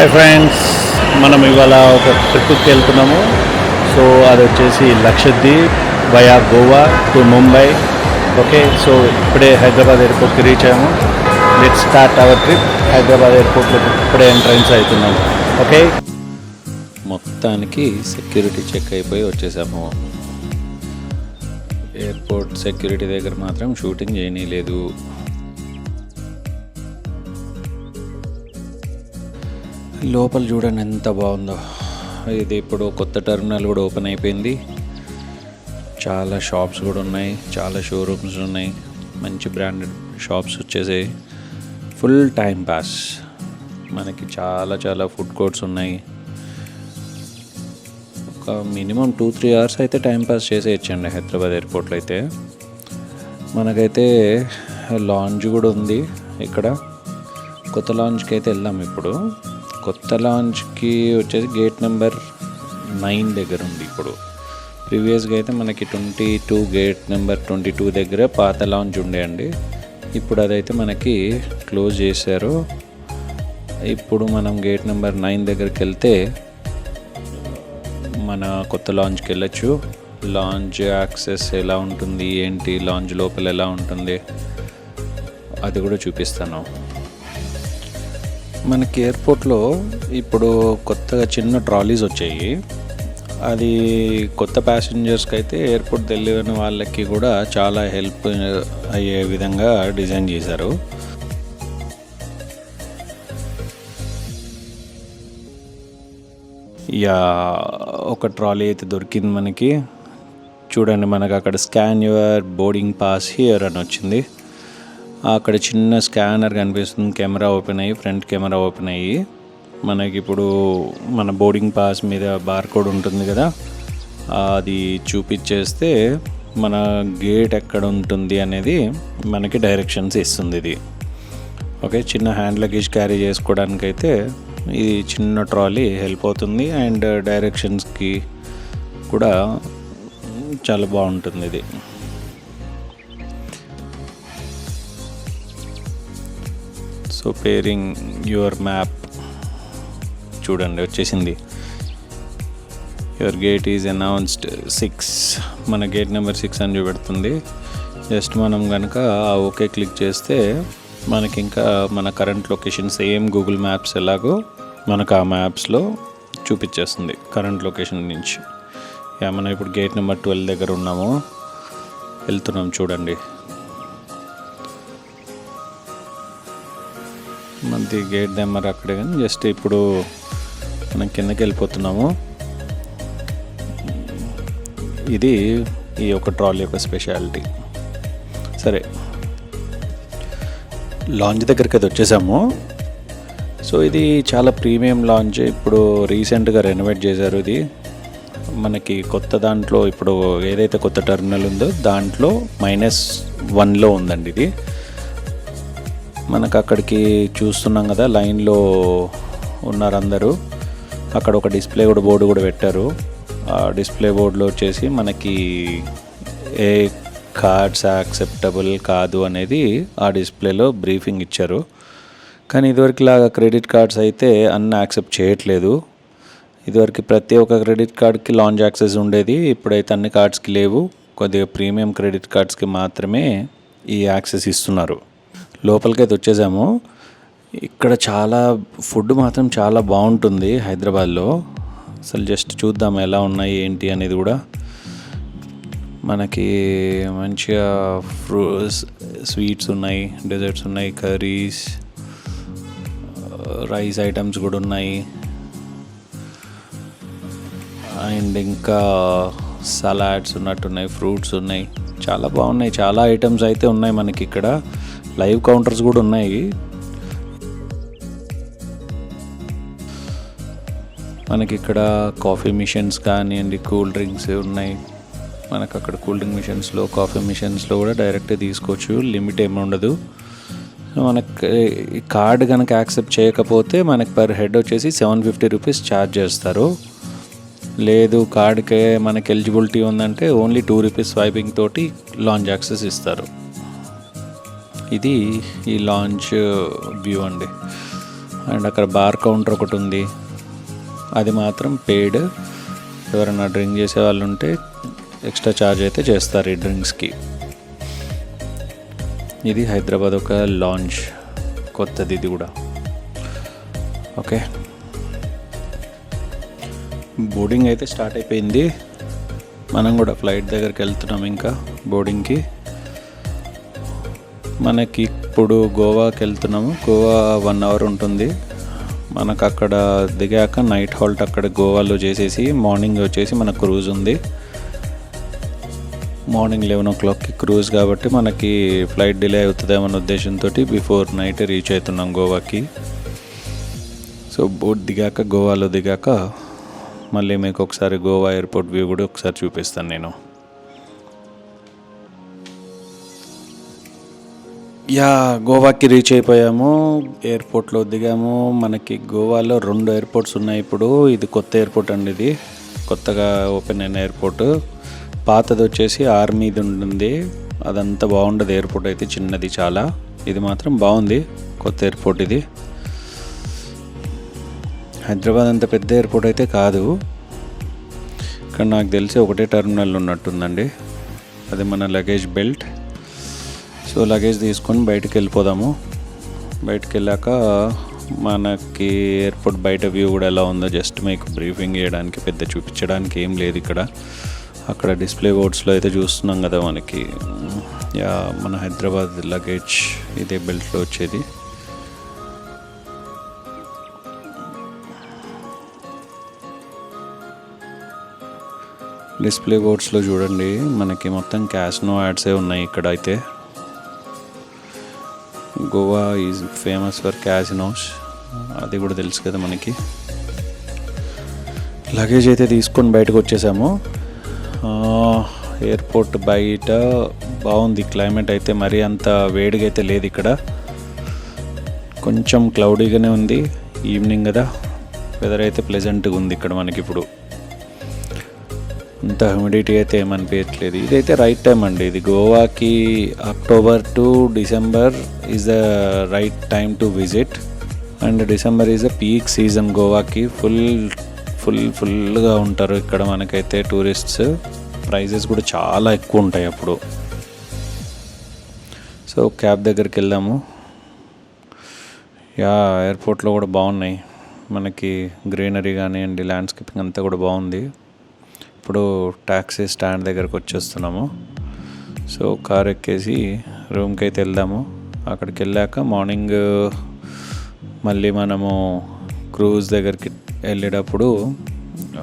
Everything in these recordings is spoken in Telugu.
హాయ్ ఫ్రెండ్స్, మనం ఇవాళ ఒక ట్రిప్కి వెళ్తున్నాము. సో అది వచ్చేసి Lakshadweep via Goa to Mumbai. Okay, so ఇప్పుడే హైదరాబాద్ ఎయిర్పోర్ట్కి రీచ్ అయ్యాము. Let's start our trip. Hyderabad ఎయిర్పోర్ట్లో ఇప్పుడే ఎంట్రన్స్ అవుతున్నాము. ఓకే, మొత్తానికి సెక్యూరిటీ చెక్ అయిపోయి వచ్చేసాము. ఎయిర్పోర్ట్ సెక్యూరిటీ దగ్గర మాత్రం షూటింగ్ చేయనీయలేదు. లోపల చూడండి ఎంత బాగుందో. ఇది ఇప్పుడు కొత్త టెర్మినల్ కూడా ఓపెన్ అయిపోయింది. చాలా షాప్స్ కూడా ఉన్నాయి, చాలా షోరూమ్స్ ఉన్నాయి, మంచి బ్రాండెడ్ షాప్స్ వచ్చేసాయి. Full time pass. మనకి చాలా ఫుడ్ కోర్ట్స్ ఉన్నాయి. ఒక మినిమం 2-3 అవర్స్ అయితే టైం పాస్ చేసేయచ్చండి హైదరాబాద్ ఎయిర్పోర్ట్లో అయితే. మనకైతే లాంజ్ కూడా ఉంది ఇక్కడ. కొత్త లాంజ్కి అయితే వెళ్దాం ఇప్పుడు. కొత్త లాంజ్కి వచ్చేసి గేట్ నెంబర్ 9 దగ్గర ఉంది ఇప్పుడు. ప్రీవియస్గా అయితే మనకి 22 గేట్ నెంబర్ 22 దగ్గర పాత లాంజ్ ఉండేయండి. ఇప్పుడు అదైతే మనకి క్లోజ్ చేశారు. ఇప్పుడు మనం గేట్ నెంబర్ 9 దగ్గరికి వెళ్తే మన కొత్త లాంజ్కి వెళ్ళచ్చు. లాంజ్ యాక్సెస్ ఎలా ఉంటుంది ఏంటి, లాంజ్ లోపల ఎలా ఉంటుంది అది కూడా చూపిస్తాను. మనకి ఎయిర్పోర్ట్లో ఇప్పుడు కొత్తగా చిన్న ట్రాలీస్ వచ్చాయి. అది కొత్త ప్యాసింజర్స్కి అయితే ఎయిర్పోర్ట్ తెలియని వాళ్ళకి కూడా చాలా హెల్ప్ అయ్యే విధంగా డిజైన్ చేశారు. ఒక ట్రాలీ అయితే దొరికింది మనకి. చూడండి, మనకు అక్కడ scan your boarding pass here అని వచ్చింది. అక్కడ చిన్న స్కానర్ కనిపిస్తుంది. కెమెరా ఓపెన్ అయ్యి, ఫ్రంట్ కెమెరా ఓపెన్ అయ్యి మనకి ఇప్పుడు మన బోర్డింగ్ పాస్ మీద బార్కోడ్ ఉంటుంది కదా, అది చూపించేస్తే మన గేట్ ఎక్కడ ఉంటుంది అనేది మనకి డైరెక్షన్స్ ఇస్తుంది ఇది. ఓకే, చిన్న హ్యాండ్ లగేజ్ క్యారీ చేసుకోవడానికైతే ఈ చిన్న ట్రాలీ హెల్ప్ అవుతుంది. అండ్ డైరెక్షన్స్కి కూడా చాలా బాగుంటుంది ఇది. సో పేరింగ్ యువర్ మ్యాప్ చూడండి వచ్చేసింది. Your gate is announced 6. మన గేట్ నెంబర్ 6 అని చూపెడుతుంది. జస్ట్ మనం కనుక ఓకే క్లిక్ చేస్తే మనకి ఇంకా మన current location same Google maps ఎలాగో మనకు ఆ మ్యాప్స్లో చూపించేస్తుంది కరెంట్ లొకేషన్ నుంచి. మనం ఇప్పుడు గేట్ నెంబర్ 12 దగ్గర ఉన్నాము, వెళ్తున్నాం చూడండి. మనది గేట్ నెంబర్ అక్కడే, కానీ జస్ట్ ఇప్పుడు మనం కిందకి వెళ్ళిపోతున్నాము. ఇది ఈ యొక్క ట్రాలీ యొక్క స్పెషాలిటీ. సరే, లాంజ్ దగ్గరికి అయితే వచ్చేసాము. సో ఇది చాలా ప్రీమియం లాంజ్. ఇప్పుడు రీసెంట్గా రెనోవేట్ చేశారు. ఇది మనకి కొత్త దాంట్లో ఇప్పుడు ఏదైతే కొత్త టెర్మినల్ ఉందో దాంట్లో -1లో ఉందండి ఇది. మనకు అక్కడికి చూస్తున్నాం కదా, లైన్లో ఉన్నారు అందరూ. అక్కడ ఒక డిస్ప్లే బోర్డు కూడా పెట్టారు. ఆ డిస్ప్లే బోర్డులో వచ్చేసి మనకి ఏ కార్డ్స్ యాక్సెప్టబుల్ కాదు అనేది ఆ డిస్ప్లేలో బ్రీఫింగ్ ఇచ్చారు. కానీ ఇదివరకు లాగా క్రెడిట్ కార్డ్స్ అయితే అన్నీ యాక్సెప్ట్ చేయట్లేదు. ఇదివరకు ప్రతి ఒక్క క్రెడిట్ కార్డ్కి లాంజ్ యాక్సెస్ ఉండేది. ఇప్పుడైతే అన్ని కార్డ్స్కి లేవు. కొద్దిగా ప్రీమియం క్రెడిట్ కార్డ్స్కి మాత్రమే ఈ యాక్సెస్ ఇస్తున్నారు. లోపలికైతే వచ్చేసాము. ఇక్కడ చాలా ఫుడ్ మాత్రం చాలా బాగుంటుంది హైదరాబాద్లో. అసలు జస్ట్ చూద్దాం ఎలా ఉన్నాయి ఏంటి అనేది కూడా. మనకి మంచిగా స్వీట్స్ ఉన్నాయి, డెజర్ట్స్ ఉన్నాయి, కర్రీస్, రైస్ ఐటమ్స్ కూడా ఉన్నాయి. అండ్ ఇంకా సలాడ్స్ ఉన్నట్టున్నాయి, ఫ్రూట్స్ ఉన్నాయి, చాలా బాగున్నాయి. చాలా ఐటమ్స్ అయితే ఉన్నాయి మనకి ఇక్కడ. లైవ్ కౌంటర్స్ కూడా ఉన్నాయి. మనకి ఇక్కడ కాఫీ మిషన్స్ కానివ్వండి, కూల్ డ్రింక్స్ ఉన్నాయి. మనకు అక్కడ కూల్ డ్రింక్ మిషన్స్లో, కాఫీ మిషన్స్లో కూడా డైరెక్ట్గా తీసుకోవచ్చు, లిమిట్ ఏమి ఉండదు. మనకి కార్డ్ కనుక యాక్సెప్ట్ చేయకపోతే మనకి పర్ హెడ్ వచ్చేసి 750 రూపీస్ ఛార్జ్ చేస్తారు. లేదు కార్డ్కే మనకి ఎలిజిబిలిటీ ఉందంటే ఓన్లీ 2 రూపీస్ స్వైపింగ్ తోటి లాంజ్ యాక్సెస్ ఇస్తారు. ఇది ఈ లాంచ్ వ్యూ అండి. అండ్ అక్కడ బార్ కౌంటర్ ఒకటి ఉంది, అది మాత్రం పెయిడ్. ఎవరైనా డ్రింక్ చేసే వాళ్ళు ఉంటే ఎక్స్ట్రా ఛార్జ్ అయితే చేస్తారు ఈ డ్రింక్స్కి. ఇది హైదరాబాద్ ఒక లాంచ్, కొత్తది ఇది కూడా. ఓకే, బోర్డింగ్ అయితే స్టార్ట్ అయిపోయింది. మనం కూడా ఫ్లైట్ దగ్గరికి వెళ్తున్నాం ఇంకా బోర్డింగ్కి. మనకి ఇప్పుడు గోవాకి వెళ్తున్నాము. గోవా 1 అవర్ ఉంటుంది. మనకు అక్కడ దిగాక నైట్ హాల్ట్ అక్కడ గోవాలో చేసేసి మార్నింగ్ వచ్చేసి మన క్రూజ్ ఉంది. మార్నింగ్ 11 o'clockకి క్రూజ్ కాబట్టి మనకి ఫ్లైట్ డిలే అవుతుందేమన్న ఉద్దేశంతో బిఫోర్ నైట్ రీచ్ అవుతున్నాం గోవాకి. సో బోట్ దిగాక, గోవాలో దిగాక మళ్ళీ మీకు ఒకసారి గోవా ఎయిర్పోర్ట్ వ్యూ కూడా ఒకసారి చూపిస్తాను నేను. గోవాకి రీచ్ అయిపోయాము. ఎయిర్పోర్ట్లో దిగాము. మనకి గోవాలో 2 ఎయిర్పోర్ట్స్ ఉన్నాయి ఇప్పుడు. ఇది కొత్త ఎయిర్పోర్ట్ అండి, ఇది కొత్తగా ఓపెన్ అయిన ఎయిర్పోర్ట్. పాతది వచ్చేసి ఆర్మీది ఉంటుంది, అదంతా బాగుండదు. ఎయిర్పోర్ట్ అయితే చిన్నది చాలా, ఇది మాత్రం బాగుంది కొత్త ఎయిర్పోర్ట్. ఇది హైదరాబాద్ అంత పెద్ద ఎయిర్పోర్ట్ అయితే కాదు, కానీ నాకు తెలిసి ఒకటే టెర్మినల్ ఉన్నట్టుందండి. అది మన లగేజ్ బెల్ట్. సో లగేజ్ తీసుకొని బయటకు వెళ్ళిపోదాము. బయటకు వెళ్ళాక మనకి ఎయిర్పోర్ట్ బయట వ్యూ కూడా ఎలా ఉందో జస్ట్ మీకు బ్రీఫింగ్ చేయడానికి, పెద్ద చూపించడానికి ఏం లేదు ఇక్కడ. అక్కడ డిస్ప్లే బోర్డ్స్లో అయితే చూస్తున్నాం కదా మనకి. మన హైదరాబాద్ లగేజ్ ఇదే బెల్ట్లో వచ్చేది. డిస్ప్లే బోర్డ్స్లో చూడండి మనకి మొత్తం క్యాసినో యాడ్సే ఉన్నాయి ఇక్కడ అయితే. Goa is famous for casinos, అది కూడా తెలుసు కదా మనకి. లగేజ్ అయితే తీసుకొని బయటకు వచ్చేసాము. ఎయిర్పోర్ట్ బయట బాగుంది క్లైమేట్ అయితే, మరీ అంత వేడిగా అయితే లేదు ఇక్కడ. కొంచెం క్లౌడీగానే ఉంది, ఈవినింగ్ కదా. వెదర్ అయితే ప్లెజెంట్గా ఉంది ఇక్కడ మనకి ఇప్పుడు. అంత హ్యూమిడిటీ అయితే ఏమనిపించట్లేదు. ఇదైతే రైట్ టైం అండి. ఇది గోవాకి October to December is the right time to visit. And December is the peak season గోవాకి. ఫుల్గా ఉంటారు ఇక్కడ మనకైతే టూరిస్ట్స్. ప్రైజెస్ కూడా చాలా ఎక్కువ ఉంటాయి అప్పుడు. సో క్యాబ్ దగ్గరికి వెళ్దాము. ఎయిర్పోర్ట్లో కూడా బాగున్నాయి మనకి, గ్రీనరీ కానివ్వండి, ల్యాండ్స్కేపింగ్ అంతా కూడా బాగుంది. ఇప్పుడు ట్యాక్సీ స్టాండ్ దగ్గరకు వచ్చేస్తున్నాము. సో కార్ ఎక్కేసి రూమ్కి అయితే వెళ్దాము. అక్కడికి వెళ్ళాక మార్నింగ్ మళ్ళీ మనము క్రూజ్ దగ్గరికి వెళ్ళేటప్పుడు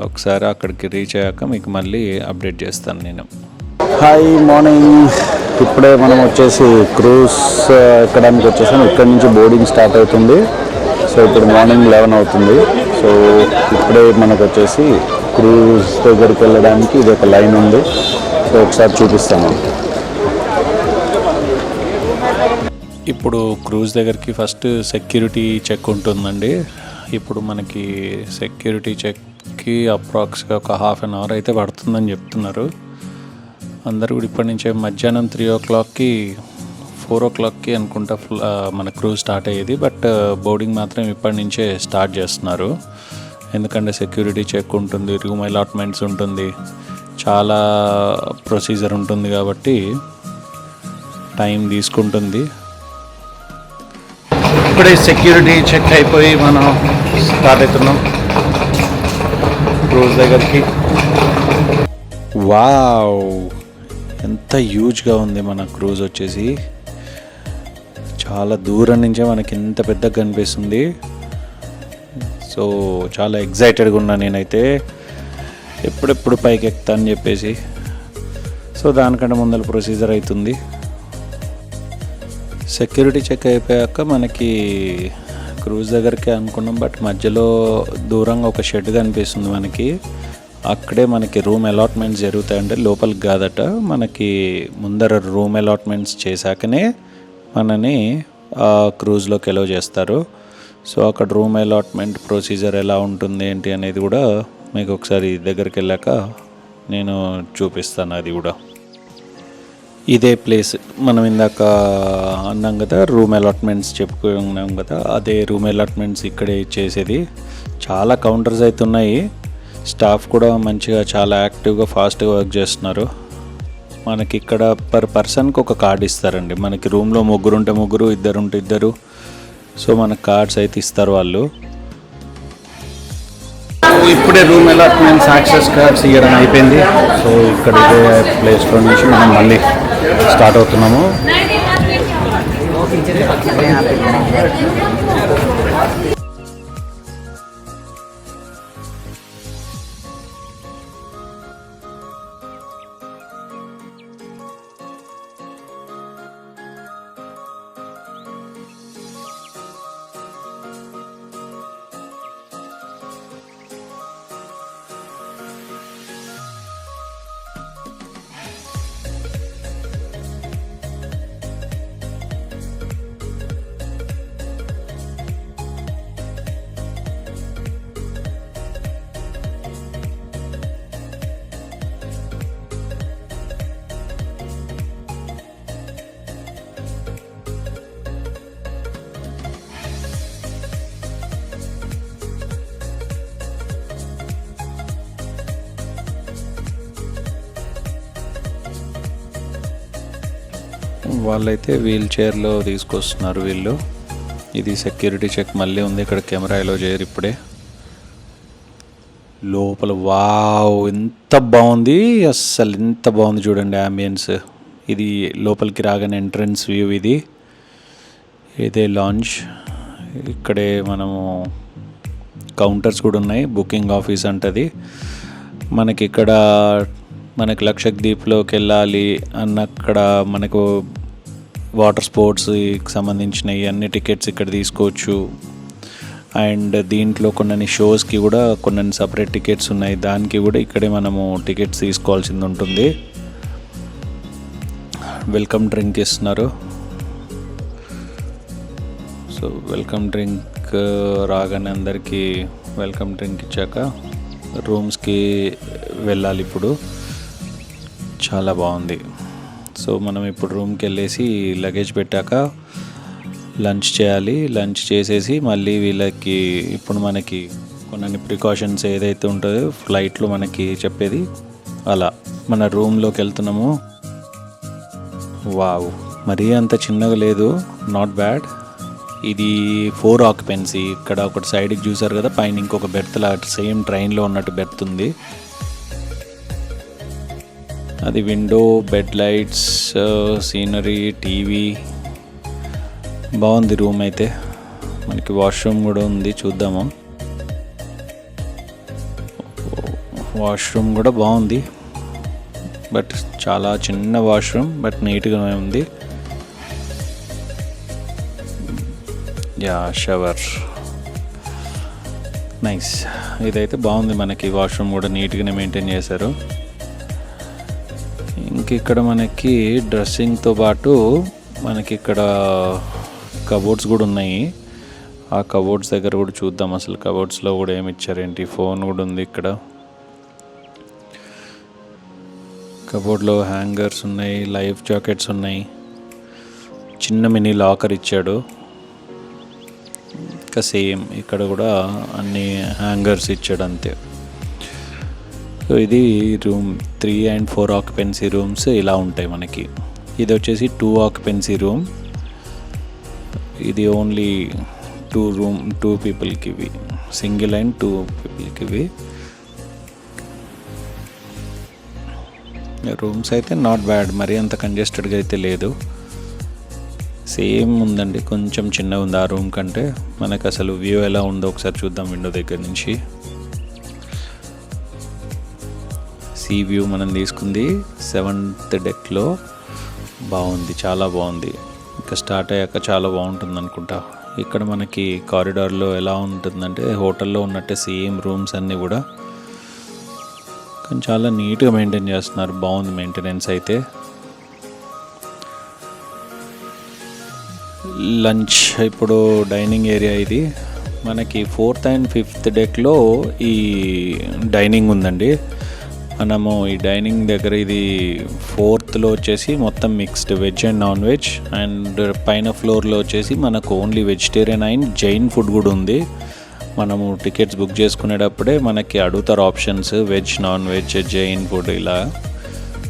ఒకసారి అక్కడికి రీచ్ అయ్యాక మీకు మళ్ళీ అప్డేట్ చేస్తాను నేను. Hi morning. ఇప్పుడే మనం వచ్చేసి క్రూజ్ ఎక్కడానికి వచ్చేసాము. ఇక్కడ నుంచి బోర్డింగ్ స్టార్ట్ అవుతుంది. సో ఇప్పుడు మార్నింగ్ 11 అవుతుంది. సో ఇప్పుడే మనకు వచ్చేసి క్రూజ్ దగ్గరికి వెళ్ళడానికి ఇది ఒక లైన్ ఉంది. సో ఒకసారి చూపిస్తాను. ఇప్పుడు క్రూజ్ దగ్గరికి ఫస్ట్ సెక్యూరిటీ చెక్ ఉంటుందండి. ఇప్పుడు మనకి సెక్యూరిటీ చెక్కి అప్రాక్స్గా ఒక 1/2 hour అయితే పడుతుందని చెప్తున్నారు అందరూ కూడా. ఇప్పటి నుంచే మధ్యాహ్నం 3 o'clockకి 4 o'clockకి అనుకుంటా మన క్రూజ్ స్టార్ట్ అయ్యేది. బట్ బోర్డింగ్ మాత్రం ఇప్పటి నుంచే స్టార్ట్ చేస్తున్నారు. ఎందుకంటే సెక్యూరిటీ చెక్ ఉంటుంది, రూమ్ అలాట్మెంట్స్ ఉంటుంది, చాలా ప్రొసీజర్ ఉంటుంది కాబట్టి టైం తీసుకుంటుంది. ఇప్పుడే సెక్యూరిటీ చెక్ అయిపోయి మనం స్టార్ట్ అవుతున్నాం క్రూజ్ దగ్గరికి. వావ్, ఎంత హ్యూజ్గా ఉంది మన క్రూజ్ వచ్చేసి. చాలా దూరం నుంచే మనకి ఎంత పెద్దగా కనిపిస్తుంది. సో చాలా ఎగ్జైటెడ్గా ఉన్నా నేనైతే, ఎప్పుడెప్పుడు పైకి ఎక్కుతా అని చెప్పేసి. సో దానికంటే ముందర ప్రొసీజర్ అవుతుంది. సెక్యూరిటీ చెక్ అయిపోయాక మనకి క్రూజ్ దగ్గరికి అనుకున్నాం, బట్ మధ్యలో దూరంగా ఒక షెడ్ కనిపిస్తుంది మనకి. అక్కడే మనకి రూమ్ అలాట్మెంట్స్ జరుగుతాయంటే లోపలికి కాదట, మనకి ముందర రూమ్ అలాట్మెంట్స్ చేశాకనే మనని క్రూజ్లోకి ఎలో చేస్తారు. సో అక్కడ రూమ్ అలాట్మెంట్ ప్రొసీజర్ ఎలా ఉంటుంది ఏంటి అనేది కూడా మీకు ఒకసారి దగ్గరికి వెళ్ళాక నేను చూపిస్తాను అది కూడా. ఇదే ప్లేస్ మనం ఇందాక అన్నాం కదా, రూమ్ అలాట్మెంట్స్ చెప్పుకున్నాం కదా, అదే రూమ్ అలాట్మెంట్స్ ఇక్కడే చేసేది. చాలా కౌంటర్స్ అయితే ఉన్నాయి. స్టాఫ్ కూడా మంచిగా చాలా యాక్టివ్గా ఫాస్ట్గా వర్క్ చేస్తున్నారు. మనకి ఇక్కడ పర్ పర్సన్కి ఒక కార్డు ఇస్తారండి. మనకి రూమ్లో ముగ్గురు ఉంటే ముగ్గురు, ఇద్దరు ఉంటే ఇద్దరు. సో మనకు కార్డ్స్ అయితే ఇస్తారు వాళ్ళు. ఇప్పుడే రూమ్ అలాట్మెంట్స్ యాక్సెస్ కార్డ్స్ ఇవ్వడం అయిపోయింది. సో ఇక్కడ ఇదే ప్లేస్లో నుంచి మనం మళ్ళీ స్టార్ట్ అవుతున్నాము. వాళ్ళైతే వీల్ చైర్లో తీసుకొస్తున్నారు వీళ్ళు. ఇది సెక్యూరిటీ చెక్ మళ్ళీ ఉంది. ఇక్కడ కెమెరా అలో చేయరు ఇప్పుడే. లోపల వావ్ ఎంత బాగుంది, అస్సలు ఎంత బాగుంది చూడండి అంబియన్స్. ఇది లోపలికి రాగానే ఎంట్రన్స్ వ్యూ. ఇదే లాంజ్. ఇక్కడే మనము కౌంటర్స్ కూడా ఉన్నాయి. బుకింగ్ ఆఫీస్ అంటది. మనకి ఇక్కడ మనకి లక్షద్వీప్లోకి వెళ్ళాలి అన్నక్కడ మనకు వాటర్ స్పోర్ట్స్కి సంబంధించినవి అన్ని టికెట్స్ ఇక్కడ తీసుకోవచ్చు. అండ్ దీంట్లో కొన్ని షోస్కి కూడా కొన్ని సపరేట్ టికెట్స్ ఉన్నాయి. దానికి కూడా ఇక్కడే మనము టికెట్స్ తీసుకోవాల్సింది ఉంటుంది. వెల్కమ్ డ్రింక్ ఇస్తున్నారు. సో వెల్కమ్ డ్రింక్ రాగానే అందరికీ వెల్కమ్ డ్రింక్ ఇచ్చాక రూమ్స్కి వెళ్ళాలి. ఇప్పుడు చాలా బాగుంది. సో మనం ఇప్పుడు రూమ్కి వెళ్ళేసి లగేజ్ పెట్టాక లంచ్ చేయాలి. లంచ్ చేసేసి మళ్ళీ వీళ్ళకి ఇప్పుడు మనకి కొన్ని ప్రికాషన్స్ ఏదైతే ఉంటుందో ఫ్లైట్లో మనకి చెప్పేది అలా మన రూమ్లోకి వెళ్తున్నాము. వావ్, మరీ అంత చిన్నగా లేదు, నాట్ బ్యాడ్. ఇది 4 ఆక్యుపెన్సీ. ఇక్కడ ఒకటి సైడ్కి చూసారు కదా, పైన ఇంకొక బెర్త్ లా సేమ్ ట్రైన్లో ఉన్నట్టు బెర్త్ ఉంది. అది window, bed lights, scenery, TV, బాగుంది రూమ్ అయితే. మనకి వాష్రూమ్ కూడా ఉంది, చూద్దాము. వాష్రూమ్ కూడా బాగుంది, బట్ చాలా చిన్న వాష్రూమ్, బట్ నీట్గానే ఉంది. Yeah, shower nice. ఇదైతే బాగుంది. మనకి వాష్రూమ్ కూడా నీట్గానే మెయింటైన్ చేశారు. ఇంక ఇక్కడ మనకి డ్రెస్సింగ్తో పాటు మనకి ఇక్కడ కబోర్డ్స్ కూడా ఉన్నాయి. ఆ కబోర్డ్స్ దగ్గర కూడా చూద్దాం అసలు కబోర్డ్స్లో కూడా ఏమి ఇచ్చారేంటి. ఫోన్ కూడా ఉంది ఇక్కడ. కబోర్డ్లో హ్యాంగర్స్ ఉన్నాయి, లైఫ్ జాకెట్స్ ఉన్నాయి, చిన్న మినీ లాకర్ ఇచ్చాడు. ఇంకా సేమ్ ఇక్కడ కూడా అన్ని హ్యాంగర్స్ ఇచ్చాడు అంతే. సో ఇది రూమ్ 3 and 4 ఆక్యుపెన్సీ రూమ్స్ ఇలా ఉంటాయి మనకి. ఇది వచ్చేసి 2 ఆక్యుపెన్సీ రూమ్. ఇది ఓన్లీ 2 పీపుల్కి ఇవి, సింగిల్ అండ్ 2 పీపుల్కి ఇవి. రూమ్స్ అయితే నాట్ బ్యాడ్, మరీ అంత కంజెస్టెడ్గా అయితే లేదు. సేమ్ ఉందండి, కొంచెం చిన్నగా ఉంది ఆ రూమ్ కంటే. మనకు అసలు వ్యూ ఎలా ఉందో ఒకసారి చూద్దాం విండో దగ్గర నుంచి. సీ వ్యూ మనం తీసుకుంది 7th డెక్లో. బాగుంది, చాలా బాగుంది. ఇంకా స్టార్ట్ అయ్యాక చాలా బాగుంటుంది అనుకుంటా. ఇక్కడ మనకి కారిడార్లో ఎలా ఉంటుందంటే హోటల్లో ఉన్నట్టే సేమ్ రూమ్స్ అన్నీ కూడా, కానీ చాలా నీట్గా మెయింటైన్ చేస్తున్నారు. బాగుంది మెయింటెనెన్స్ అయితే. లంచ్ ఇప్పుడు డైనింగ్ ఏరియా ఇది. మనకి 4th and 5th డెక్లో ఈ డైనింగ్ ఉందండి. మనము ఈ డైనింగ్ దగ్గర ఇది 4th వచ్చేసి మొత్తం mixed veg and non veg, and పైన ఫ్లోర్లో వచ్చేసి మనకు only vegetarian and Jain food కూడా ఉంది. మనము టికెట్స్ బుక్ చేసుకునేటప్పుడే మనకి అడుగుతారు options veg, non veg, Jain food ఇలా.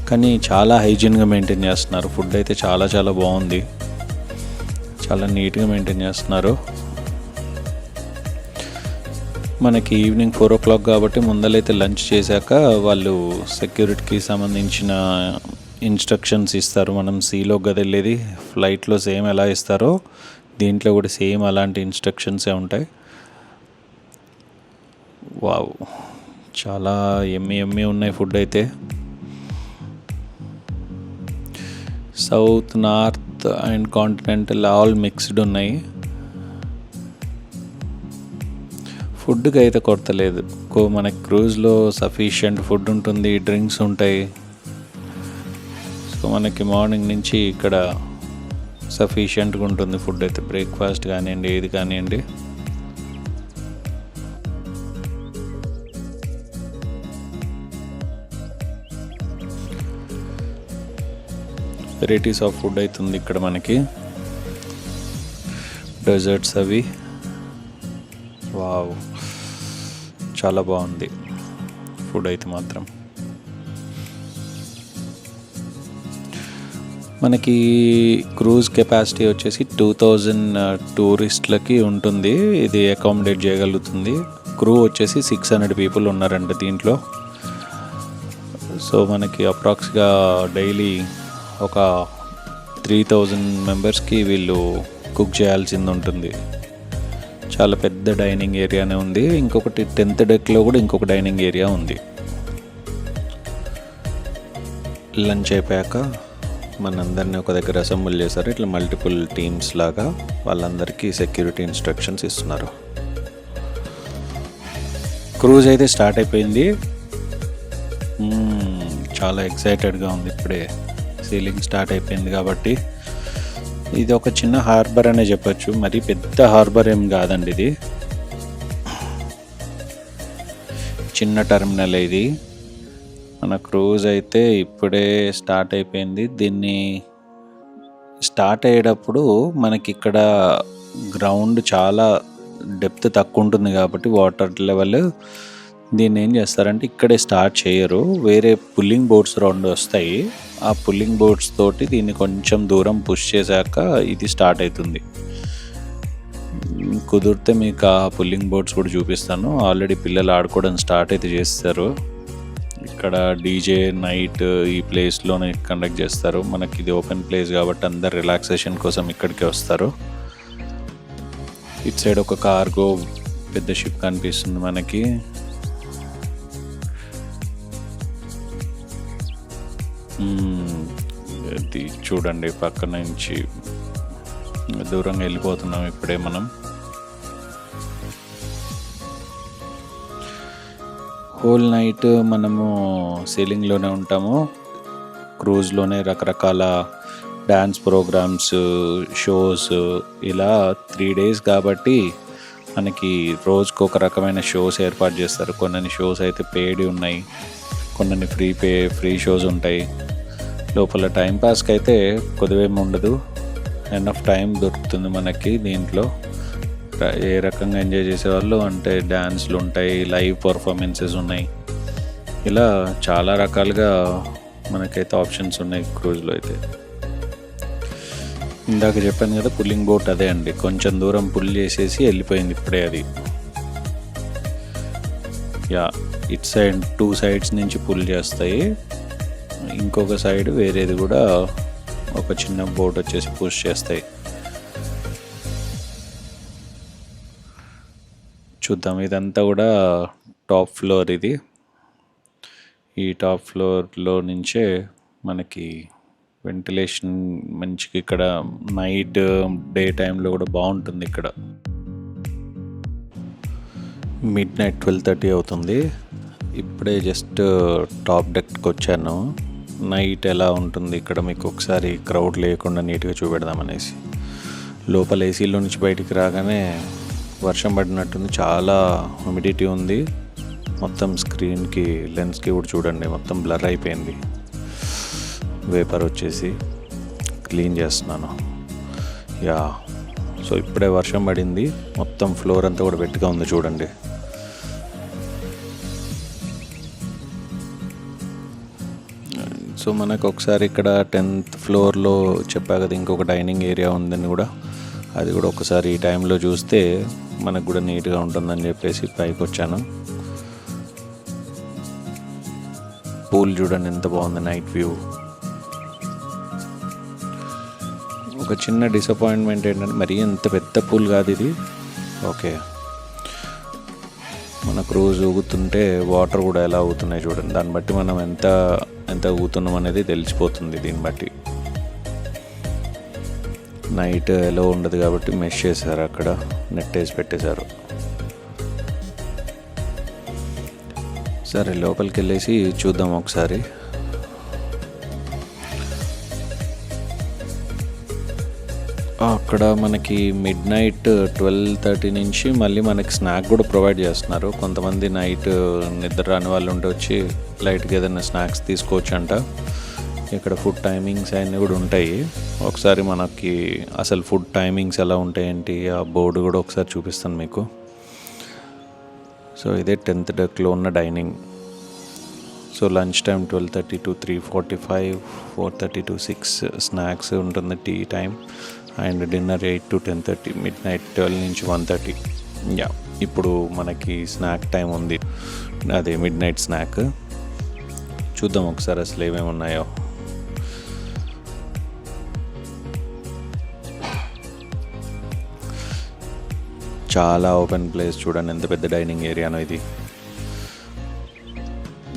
కానీ చాలా హైజీన్గా మెయింటైన్ చేస్తున్నారు. ఫుడ్ అయితే చాలా చాలా బాగుంది, చాలా నీట్గా మెయింటైన్ చేస్తున్నారు. మనకి ఈవినింగ్ 4 o'clock కాబట్టి ముందలైతే లంచ్ చేశాక వాళ్ళు సెక్యూరిటీకి సంబంధించిన ఇన్స్ట్రక్షన్స్ ఇస్తారు. మనం సీలోకి కదా వెళ్ళేది, ఫ్లైట్లో సేమ్ ఎలా ఇస్తారో దీంట్లో కూడా సేమ్ అలాంటి ఇన్స్ట్రక్షన్సే ఉంటాయి. వావ్, చాలా ఎమ్మి ఉన్నాయి ఫుడ్ అయితే. South, north and continental all mixed ఉన్నాయి. ఫుడ్కి అయితే కొరత లేదు. మనకి క్రూజ్లో సఫిషియంట్ ఫుడ్ ఉంటుంది, డ్రింక్స్ ఉంటాయి. సో మనకి మార్నింగ్ నుంచి ఇక్కడ సఫిషియంట్గా ఉంటుంది ఫుడ్ అయితే. బ్రేక్ఫాస్ట్ కానివ్వండి, ఏది కానివ్వండి. వెరైటీస్ ఆఫ్ ఫుడ్ అవుతుంది ఇక్కడ మనకి. డెజర్ట్స్ అవి. వావ్, చాలా బాగుంది ఫుడ్ అయితే మాత్రం. మనకి క్రూజ్ కెపాసిటీ వచ్చేసి 2000 టూరిస్టులకి ఉంటుంది. ఇది అకామిడేట్ చేయగలుగుతుంది. క్రూ వచ్చేసి 600 పీపుల్ ఉన్నారంట దీంట్లో. సో మనకి అప్రాక్స్గా డైలీ ఒక 3000 మెంబర్స్కి వీళ్ళు కుక్ చేయాల్సింది ఉంటుంది. చాలా పెద్ద డైనింగ్ ఏరియానే ఉంది. ఇంకొకటి 10th deckలో కూడా ఇంకొక డైనింగ్ ఏరియా ఉంది. లంచ్ అయిపోయాక మనందరినీ ఒక దగ్గర అసెంబుల్ చేశారు. ఇట్లా మల్టిపుల్ టీమ్స్ లాగా వాళ్ళందరికీ సెక్యూరిటీ ఇన్స్ట్రక్షన్స్ ఇస్తున్నారు. క్రూజ్ అయితే స్టార్ట్ అయిపోయింది. చాలా ఎక్సైటెడ్గా ఉంది. ఇప్పుడే సీలింగ్ స్టార్ట్ అయిపోయింది కాబట్టి. ఇది ఒక చిన్న హార్బర్ అనే చెప్పచ్చు, మరి పెద్ద హార్బర్ ఏం కాదండి. ఇది చిన్న టెర్మినల్. ఇది మన క్రూజ్ అయితే ఇప్పుడే స్టార్ట్ అయిపోయింది. దీన్ని స్టార్ట్ అయ్యేటప్పుడు మనకి ఇక్కడ గ్రౌండ్ చాలా డెప్త్ తక్కువ ఉంటుంది కాబట్టి వాటర్ లెవెల్, దీన్ని ఏం చేస్తారంటే ఇక్కడే స్టార్ట్ చేయరు. వేరే పుల్లింగ్ బోట్స్ 2 వస్తాయి. ఆ పుల్లింగ్ బోట్స్ తోటి దీన్ని కొంచెం దూరం పుష్ చేశాక ఇది స్టార్ట్ అవుతుంది. కుదిరితే మీకు ఆ పుల్లింగ్ బోట్స్ కూడా చూపిస్తాను. ఆల్రెడీ పిల్లలు ఆడుకోవడం స్టార్ట్ అయితే చేస్తారు. ఇక్కడ డీజే నైట్ ఈ ప్లేస్లోనే కండక్ట్ చేస్తారు. మనకి ఇది ఓపెన్ ప్లేస్ కాబట్టి అందరు రిలాక్సేషన్ కోసం ఇక్కడికే వస్తారు. ఇటు సైడ్ ఒక కార్గో పెద్ద షిప్ కనిపిస్తుంది మనకి. ఇది చూడండి, పక్క నుంచి దూరంగా వెళ్ళిపోతున్నాం ఇప్పుడే మనం. హోల్ నైట్ మనము సీలింగ్లోనే ఉంటాము. క్రూజ్లోనే రకరకాల డ్యాన్స్ ప్రోగ్రామ్స్, షోస్, ఇలా 3 days కాబట్టి మనకి రోజుకు ఒక రకమైన షోస్ ఏర్పాటు చేస్తారు. కొన్ని షోస్ అయితే పేడ్ ఉన్నాయి, కొన్ని ఫ్రీ షోస్ ఉంటాయి. లోపల టైంపాస్కి అయితే కొద్దివేమి ఉండదు, ఎనఫ్ టైం దొరుకుతుంది మనకి దీంట్లో. ఏ రకంగా ఎంజాయ్ చేసేవాళ్ళు అంటే డ్యాన్స్లు ఉంటాయి, లైవ్ పర్ఫార్మెన్సెస్ ఉన్నాయి, ఇలా చాలా రకాలుగా మనకైతే ఆప్షన్స్ ఉన్నాయి క్రూజ్లో అయితే. ఇందాక చెప్పాను కదా పుల్లింగ్ బోట్, అదే అండి. కొంచెం దూరం పుల్ చేసేసి వెళ్ళిపోయింది ఇప్పుడే అది. ఇట్ సైడ్ 2 sides నుంచి పుల్ చేస్తాయి. ఇంకొక సైడ్ వేరేది కూడా ఒక చిన్న బోట్ వచ్చేసి పుష్ చేస్తాయి. చూద్దాం. ఇదంతా కూడా టాప్ ఫ్లోర్. ఇది ఈ టాప్ ఫ్లోర్లో నుంచే మనకి వెంటిలేషన్ మంచిగా ఇక్కడ నైట్ డే టైంలో కూడా బాగుంటుంది. ఇక్కడ midnight 12:30 అవుతుంది. ఇప్పుడే జస్ట్ టాప్ డెక్కి వచ్చాను. నైట్ ఎలా ఉంటుంది ఇక్కడ మీకు ఒకసారి క్రౌడ్ లేకుండా నీట్గా చూపెడదామనేసి. లోపల ఏసీలో నుంచి బయటికి రాగానే వర్షం పడినట్టుంది, చాలా హ్యూమిడిటీ ఉంది. మొత్తం స్క్రీన్కి లెన్స్కి కూడా చూడండి మొత్తం బ్లర్ అయిపోయింది. వేపర్ వచ్చేసి క్లీన్ చేస్తున్నాను. యా, సో ఇప్పుడే వర్షం పడింది, మొత్తం ఫ్లోర్ అంతా కూడా వెట్గా ఉంది చూడండి. సో మనకు ఒకసారి ఇక్కడ 10th ఫ్లోర్లో చెప్పా కదా ఇంకొక డైనింగ్ ఏరియా ఉందని కూడా, అది కూడా ఒకసారి ఈ టైంలో చూస్తే మనకు కూడా నీట్గా ఉంటుందని చెప్పేసి పైకి వచ్చాను. పూల్ చూడండి ఎంత బాగుంది, నైట్ వ్యూ. ఒక చిన్న డిసప్పాయింట్మెంట్ ఏంటంటే మరీ ఎంత పెద్ద పూల్ కాదు ఇది. ఓకే, మనకు రోజు ఊగుతుంటే వాటర్ కూడా ఎలా ఊగుతున్నాయి చూడండి, దాన్ని బట్టి మనం ఎంత ఊగుతున్నాం అనేది తెలిసిపోతుంది. దీన్ని బట్టి నైట్ ఎలా ఉండదు కాబట్టి మెష్ చేశారు, అక్కడ నెట్ వేసి పెట్టేశారు. సరే లోపలికి వెళ్ళేసి చూద్దాం ఒకసారి. అక్కడ మనకి midnight 12:30 నుంచి మళ్ళీ మనకి స్నాక్ కూడా ప్రొవైడ్ చేస్తున్నారు. కొంతమంది నైట్ నిద్ర రాని వాళ్ళు ఉంటే వచ్చి లైట్గా ఏదైనా స్నాక్స్ తీసుకోవచ్చు అంట. ఇక్కడ ఫుడ్ టైమింగ్స్ అన్నీ కూడా ఉంటాయి. ఒకసారి మనకి అసలు ఫుడ్ టైమింగ్స్ ఎలా ఉంటాయేంటి ఆ బోర్డు కూడా ఒకసారి చూపిస్తాను మీకు. సో ఇదే 10th డెక్లో ఉన్న dining. So lunch time 12:30 to 3:45, 4:30 to 6 snacks ఉంటుంది, tea time, and dinner 8 to 10:30, midnight 12 నుంచి 1:30. యా, ఇప్పుడు మనకి స్నాక్ టైం ఉంది, అదే మిడ్నైట్ స్నాక్. చూద్దాం ఒకసారి అసలు ఏమేమి ఉన్నాయో. చాలా ఓపెన్ ప్లేస్ చూడండి, ఎంత పెద్ద డైనింగ్ ఏరియానో ఇది.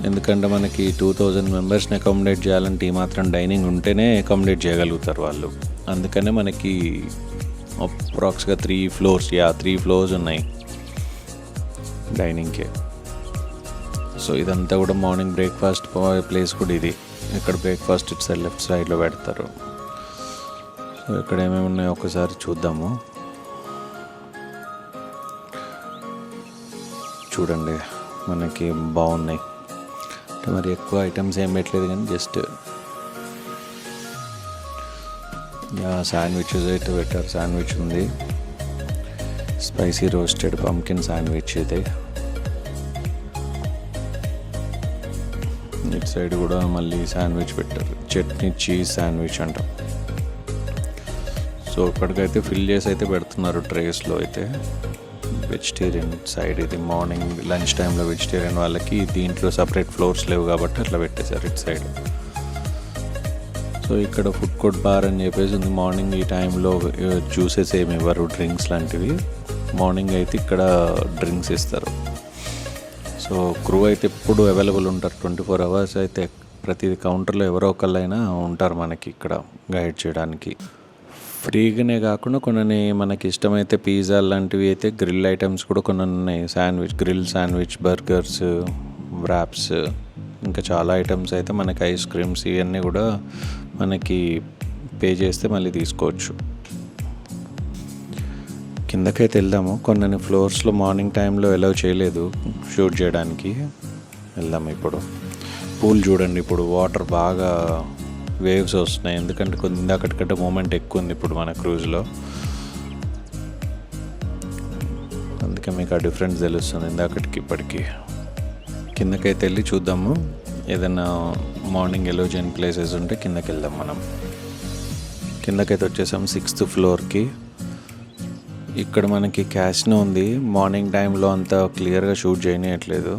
ఎందుకంటే మనకి 2000 మెంబర్స్ని అకామిడేట్ చేయాలంటే ఈ మాత్రం డైనింగ్ ఉంటేనే అకామిడేట్ చేయగలుగుతారు వాళ్ళు. అందుకనే మనకి అప్రాక్స్గా 3 ఫ్లోర్స్ ఉన్నాయి డైనింగ్కే. సో ఇదంతా కూడా మార్నింగ్ బ్రేక్ఫాస్ట్ ప్లేస్ కూడా ఇది. ఇక్కడ బ్రేక్ఫాస్ట్ ఇటు సైడ్ లెఫ్ట్ సైడ్లో పెడతారు. సో ఇక్కడ ఏమేమి ఉన్నాయో ఒకసారి చూద్దాము. చూడండి మనకి బాగున్నాయి, మరి ఎక్కువ ఐటమ్స్ ఏం పెట్టలేదు కానీ జస్ట్ శాండ్విచెస్ అయితే పెట్టారు. శాండ్విచ్ ఉంది, స్పైసీ రోస్టెడ్ పంకిన్ శాండ్విచ్ ఇది. ఇటు సైడ్ కూడా మళ్ళీ శాండ్విచ్ పెట్టారు, చట్నీ చీజ్ శాండ్విచ్ అంట. సో ఇప్పటికైతే ఫిల్ చేసి అయితే పెడుతున్నారు ట్రేస్లో అయితే. వెజిటేరియన్ సైడ్ ఇది, మార్నింగ్ లంచ్ టైంలో వెజిటేరియన్ వాళ్ళకి దీంట్లో సపరేట్ ఫ్లోర్స్ లేవు కాబట్టి అట్లా పెట్టేశారు ఇటు సైడ్. సో ఇక్కడ ఫుడ్ కోర్ట్ బార్ అని చెప్పేసి ఉంది. మార్నింగ్ ఈ టైంలో జ్యూసెస్ ఏమి ఇవ్వరు, డ్రింక్స్ లాంటివి. మార్నింగ్ అయితే ఇక్కడ డ్రింక్స్ ఇస్తారు. సో క్రూ అయితే ఎప్పుడు అవైలబుల్ ఉంటారు, 24 hours అయితే ప్రతి కౌంటర్లో ఎవరో ఒకళ్ళైనా ఉంటారు మనకి ఇక్కడ గైడ్ చేయడానికి. ఫ్రీగానే కాకుండా కొన్ని మనకి ఇష్టమైతే పిజ్జా లాంటివి అయితే గ్రిల్ ఐటమ్స్ కూడా కొన్ని ఉన్నాయి. గ్రిల్ శాండ్విచ్, బర్గర్స్, వ్రాప్స్, ఇంకా చాలా ఐటమ్స్ అయితే మనకి ఐస్ క్రీమ్స్ ఇవన్నీ కూడా మనకి పే చేస్తే మళ్ళీ తీసుకోవచ్చు. కిందకైతే వెళ్దాము. కొన్ని ఫ్లోర్స్లో మార్నింగ్ టైంలో అలౌ చేయలేదు షూట్ చేయడానికి. వెళ్దాము ఇప్పుడు. పూల్ చూడండి, ఇప్పుడు వాటర్ బాగా వేవ్స్ వస్తున్నాయి, ఎందుకంటే ఇందాకటికంటే మూమెంట్ ఎక్కువ ఉంది ఇప్పుడు మన క్రూజ్లో. అందుకే మీకు ఆ డిఫరెన్స్ తెలుస్తుంది ఇందాకటికి ఇప్పటికి. కిందకైతే వెళ్ళి చూద్దాము, ఏదైనా మార్నింగ్ ఎలో చేయని ప్లేసెస్ ఉంటే కిందకి వెళ్దాం మనం. కిందకైతే వచ్చేసాం 6th ఫ్లోర్కి. ఇక్కడ మనకి క్యాసినో ఉంది. మార్నింగ్ టైంలో అంతా క్లియర్గా షూట్ చేయనియట్లేదు.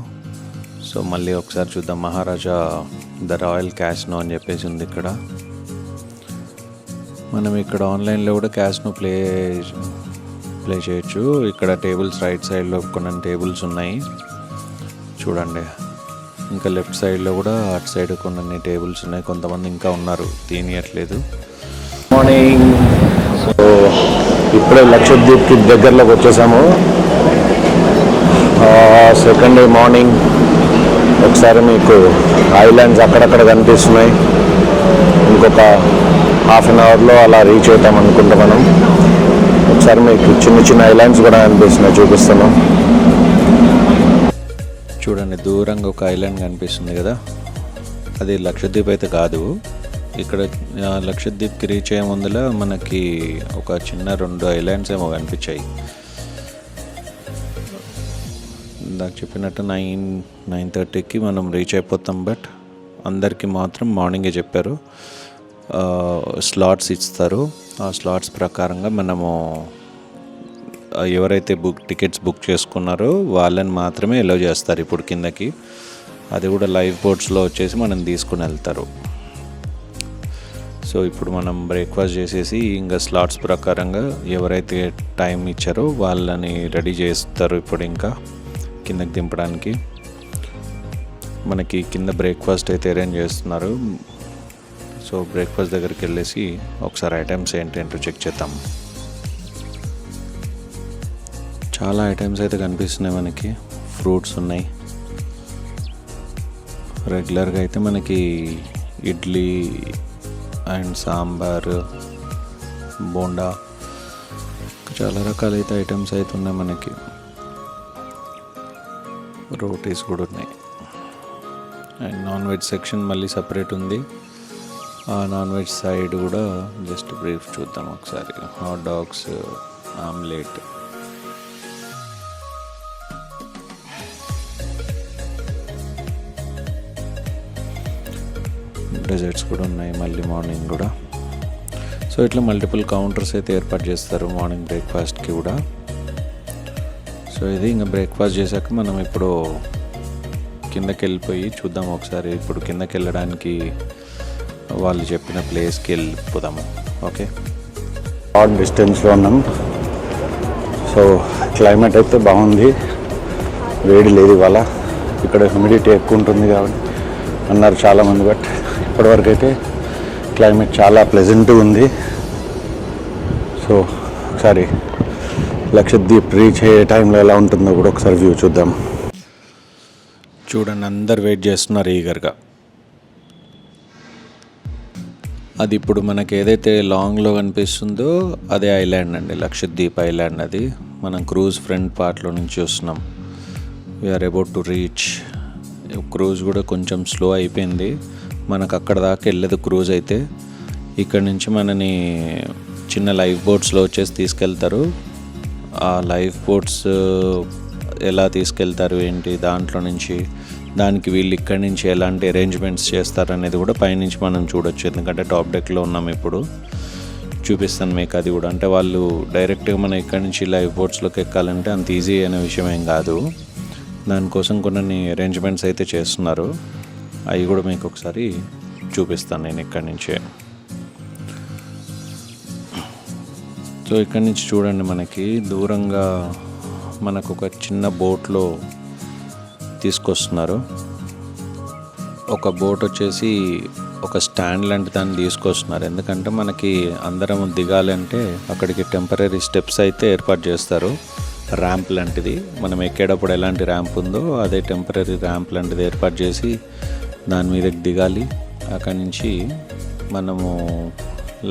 సో మళ్ళీ ఒకసారి చూద్దాం. మహారాజా ద రాయల్ క్యాసినో అని చెప్పేసి ఉంది ఇక్కడ. మనం ఇక్కడ ఆన్లైన్లో కూడా క్యాసినో ప్లే చేయొచ్చు. ఇక్కడ టేబుల్స్ రైట్ సైడ్లో కొన్ని టేబుల్స్ ఉన్నాయి చూడండి. ఇంకా లెఫ్ట్ సైడ్లో కూడా అటు సైడ్ కొన్ని టేబుల్స్ ఉన్నాయి. కొంతమంది ఇంకా ఉన్నారు, తీనియట్లేదు. మార్నింగ్. సో ఇప్పుడే లక్షద్వీప్కి దగ్గరలోకి వచ్చేసాము. Second day morning. ఒకసారి మీకు ఐలాండ్స్ అక్కడక్కడ కనిపిస్తున్నాయి. ఇంకొక హాఫ్ అన్ అవర్లో అలా రీచ్ అవుతాం అనుకుంటా మనం. ఒకసారి మీకు చిన్న చిన్న ఐలాండ్స్ కూడా కనిపిస్తున్నాయి, చూపిస్తాను. చూడండి దూరంగా ఒక ఐలాండ్ కనిపిస్తుంది కదా, అది లక్షద్వీప్ అయితే కాదు. ఇక్కడ లక్షద్వీప్కి రీచ్ అయ్యే ముందర మనకి ఒక చిన్న 2 ఐలాండ్స్ ఏమో కనిపించాయి. ఇందాక చెప్పినట్టు 9:30కి మనం రీచ్ అయిపోతాం. బట్ అందరికీ మాత్రం మార్నింగే చెప్పారు, స్లాట్స్ ఇస్తారు. ఆ స్లాట్స్ ప్రకారంగా మనము ఎవరైతే టికెట్స్ బుక్ చేసుకున్నారో వాళ్ళని మాత్రమే ఎలో చేస్తారు ఇప్పుడు కిందకి. అది కూడా లైవ్ బోట్స్లో వచ్చేసి మనం తీసుకుని వెళ్తారు. సో ఇప్పుడు మనం బ్రేక్ఫాస్ట్ చేసేసి ఇంకా స్లాట్స్ ప్రకారంగా ఎవరైతే టైం ఇచ్చారో వాళ్ళని రెడీ చేస్తారు ఇప్పుడు ఇంకా కిందకి దింపడానికి. మనకి కింద బ్రేక్ఫాస్ట్ అయితే అరేంజ్ చేస్తున్నారు. సో బ్రేక్ఫాస్ట్ దగ్గరికి వెళ్ళేసి ఒకసారి ఐటమ్స్ ఏంటంటో చెక్ చేద్దాం. చాలా ఐటమ్స్ అయితే కనిపిస్తున్నాయి మనకి. ఫ్రూట్స్ ఉన్నాయి. రెగ్యులర్గా అయితే మనకి ఇడ్లీ అండ్ సాంబార్, బోండా, చాలా రకాలైతే ఐటమ్స్ అయితే ఉన్నాయి మనకి. రోటీస్ కూడా ఉన్నాయి. అండ్ నాన్ వెజ్ సెక్షన్ మళ్ళీ సపరేట్ ఉంది. ఆ నాన్ వెజ్ సైడ్ కూడా జస్ట్ బ్రీఫ్ చూద్దాం ఒకసారి. హాట్ డాగ్స్, ఆమ్లెట్, డెజర్ట్స్ కూడా ఉన్నాయి మళ్ళీ మార్నింగ్ కూడా. సో ఇట్లా మల్టిపుల్ కౌంటర్స్ అయితే ఏర్పాటు చేస్తారు మార్నింగ్ బ్రేక్ఫాస్ట్కి కూడా. సో ఇది ఇంకా బ్రేక్ఫాస్ట్ చేశాక మనం ఇప్పుడు కిందకి వెళ్ళిపోయి చూద్దాం ఒకసారి. ఇప్పుడు కిందకి వెళ్ళడానికి వాళ్ళు చెప్పిన ప్లేస్కి వెళ్ళిపోదాము. ఓకే, షార్ట్ డిస్టెన్స్లో ఉన్నాం. సో క్లైమేట్ అయితే బాగుంది, వేడి లేదు ఇవాళ. ఇక్కడ హ్యూమిడిటీ ఎక్కువ ఉంటుంది కాబట్టి అన్నారు చాలామంది. బట్ ఇప్పటివరకు అయితే క్లైమేట్ చాలా ప్లెజెంట్గా ఉంది. సో ఒకసారి లక్షద్వీప్ రీచ్ అయ్యే టైంలో ఎలా ఉంటుందో కూడా ఒకసారి వ్యూ చూద్దాం. చూడండి అందరు వెయిట్ చేస్తున్నారు ఈగర్గా. అది ఇప్పుడు మనకి ఏదైతే లాంగ్లో కనిపిస్తుందో అదే ఐలాండ్ అండి, లక్షద్వీప్ ఐలాండ్. అది మనం క్రూజ్ ఫ్రంట్ పార్ట్లో నుంచి చూస్తున్నాం. We're about to reach. Cruise కూడా కొంచెం స్లో అయిపోయింది, మనకు అక్కడ దాకా వెళ్ళదు క్రూజ్ అయితే. ఇక్కడ నుంచి మనని చిన్న లైఫ్ బోట్స్లో వచ్చేసి తీసుకెళ్తారు. ఆ లైఫ్ బోట్స్ ఎలా తీసుకెళ్తారు ఏంటి, దాంట్లో నుంచి దానికి వీళ్ళు ఇక్కడి నుంచి ఎలాంటి అరేంజ్మెంట్స్ చేస్తారనేది కూడా పైనుంచి మనం చూడొచ్చు. ఎందుకంటే టాప్ డెక్లో ఉన్నాం ఇప్పుడు, చూపిస్తాను మీకు అది కూడా. అంటే వాళ్ళు డైరెక్ట్గా మనం ఇక్కడి నుంచి లైఫ్ బోట్స్లోకి ఎక్కాలంటే అంత ఈజీ అనే విషయం ఏం కాదు. దానికోసం కొన్ని అరేంజ్మెంట్స్ అయితే చేస్తున్నారు. అవి కూడా మీకు ఒకసారి చూపిస్తాను నేను ఇక్కడి నుంచే. సో ఇక్కడి నుంచి చూడండి మనకి దూరంగా మనకు ఒక చిన్న బోట్లో తీసుకొస్తున్నారు. ఒక బోట్ వచ్చేసి ఒక స్టాండ్ లాంటి దాన్ని తీసుకొస్తున్నారు. ఎందుకంటే మనకి అందరం దిగాలంటే అక్కడికి టెంపరీ స్టెప్స్ అయితే ఏర్పాటు చేస్తారు. ర్యాంప్ లాంటిది మనం ఎక్కేటప్పుడు ఎలాంటి ర్యాంప్ ఉందో అదే టెంపరీ ర్యాంప్ లాంటిది ఏర్పాటు చేసి దాని మీదకి దిగాలి. అక్కడి నుంచి మనము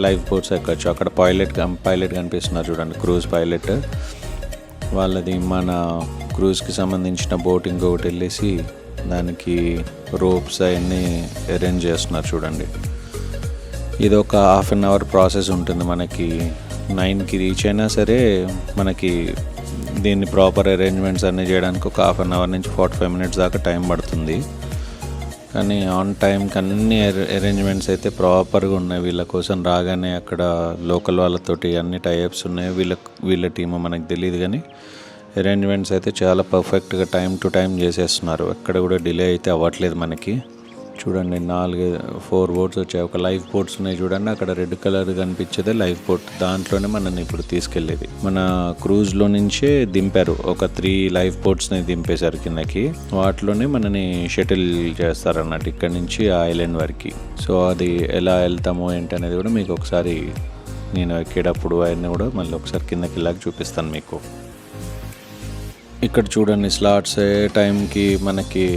లైఫ్ బోట్స్ ఎక్కచ్చు. అక్కడ పైలట్ కనిపిస్తున్నారు చూడండి, క్రూజ్ పైలట్ వాళ్ళది. మన క్రూజ్కి సంబంధించిన బోట్ ఇంకొకటి వెళ్ళేసి దానికి రోప్స్ అవన్నీ అరేంజ్ చేస్తున్నారు చూడండి. ఇది ఒక 1/2 అవర్ ప్రాసెస్ ఉంటుంది. మనకి 9కి రీచ్ అయినా సరే మనకి దీన్ని ప్రాపర్ అరేంజ్మెంట్స్ అన్నీ చేయడానికి ఒక 1/2 అవర్ నుంచి 45 మినిట్స్ దాకా టైం పడుతుంది. కానీ ఆన్ టైంకి అన్ని అరేంజ్మెంట్స్ అయితే ప్రాపర్గా ఉన్నాయి. వీళ్ళ కోసం రాగానే అక్కడ లోకల్ వాళ్ళతోటి అన్ని టైప్స్ ఉన్నాయి. వీళ్ళ టీమ్ మనకు తెలియదు, కానీ అరేంజ్మెంట్స్ అయితే చాలా పర్ఫెక్ట్గా టైం టు టైం చేసేస్తున్నారు. ఎక్కడ కూడా డిలే అయితే అవ్వట్లేదు మనకి. చూడండి 4 బోట్స్ వచ్చాయి. ఒక లైఫ్ బోట్స్ ఉన్నాయి చూడండి, అక్కడ రెడ్ కలర్ కనిపించేదే లైఫ్ బోట్. దాంట్లోనే మనల్ని ఇప్పుడు తీసుకెళ్ళేది. మన క్రూజ్లో నుంచే దింపారు, ఒక 3 లైఫ్ బోట్స్ని దింపేశారు కిందకి. వాటిలోనే మనని షటిల్ చేస్తారన్నట్టు ఇక్కడ నుంచి ఆ ఐలాండ్ వరకు. సో అది ఎలా వెళ్తామో ఏంటి అనేది కూడా మీకు ఒకసారి నేను ఎక్కేటప్పుడు అవన్నీ కూడా మళ్ళీ ఒకసారి కిందకి వెళ్ళాక చూపిస్తాను మీకు. ఇక్కడ చూడండి స్లాట్స్ ఏ టైంకి మనకి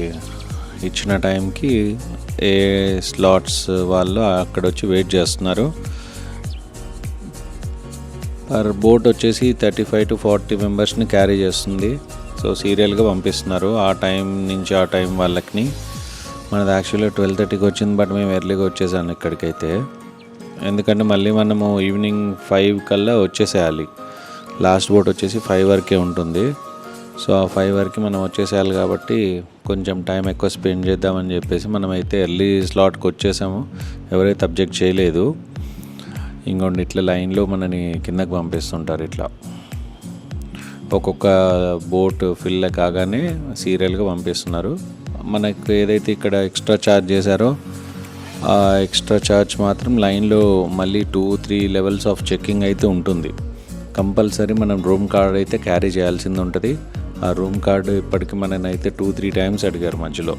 ఇచ్చిన టైంకి ఏ స్లాట్స్ వాళ్ళు అక్కడ వచ్చి వెయిట్ చేస్తున్నారు. పర్ బోట్ వచ్చేసి 35 to 40 మెంబర్స్ని క్యారీ చేస్తుంది. సో సీరియల్గా పంపిస్తున్నారు ఆ టైం నుంచి ఆ టైం వాళ్ళకి. మనది యాక్చువల్గా 12:30కి వచ్చింది, బట్ మేము ఎర్లీగా వచ్చేసాను ఇక్కడికైతే. ఎందుకంటే మళ్ళీ మనము ఈవినింగ్ 5 కల్లా వచ్చేసేయాలి. లాస్ట్ బోట్ వచ్చేసి 5 వరకే ఉంటుంది. సో ఆ 5 వరకు మనం వచ్చేసేయాలి కాబట్టి కొంచెం టైం ఎక్కువ స్పెండ్ చేద్దామని చెప్పేసి మనమైతే ఎర్లీ స్లాట్కి వచ్చేసాము. ఎవరైతే అబ్జెక్ట్ చేయలేదు. ఇంకోండి ఇట్లా లైన్లో మనని కిందకి పంపిస్తుంటారు. ఇట్లా ఒక్కొక్క బోట్ ఫిల్ కాగానే సీరియల్గా పంపిస్తున్నారు. మనకు ఏదైతే ఇక్కడ ఎక్స్ట్రా ఛార్జ్ చేశారో ఆ ఎక్స్ట్రా ఛార్జ్ మాత్రం లైన్లో మళ్ళీ 2-3 లెవెల్స్ ఆఫ్ చెక్కింగ్ అయితే ఉంటుంది. కంపల్సరీ మనం రూమ్ కార్డ్ అయితే క్యారీ చేయాల్సింది ఉంటుంది. ఆ రూమ్ కార్డు ఇప్పటికి మననైతే 2-3 టైమ్స్ అడిగారు మధ్యలో.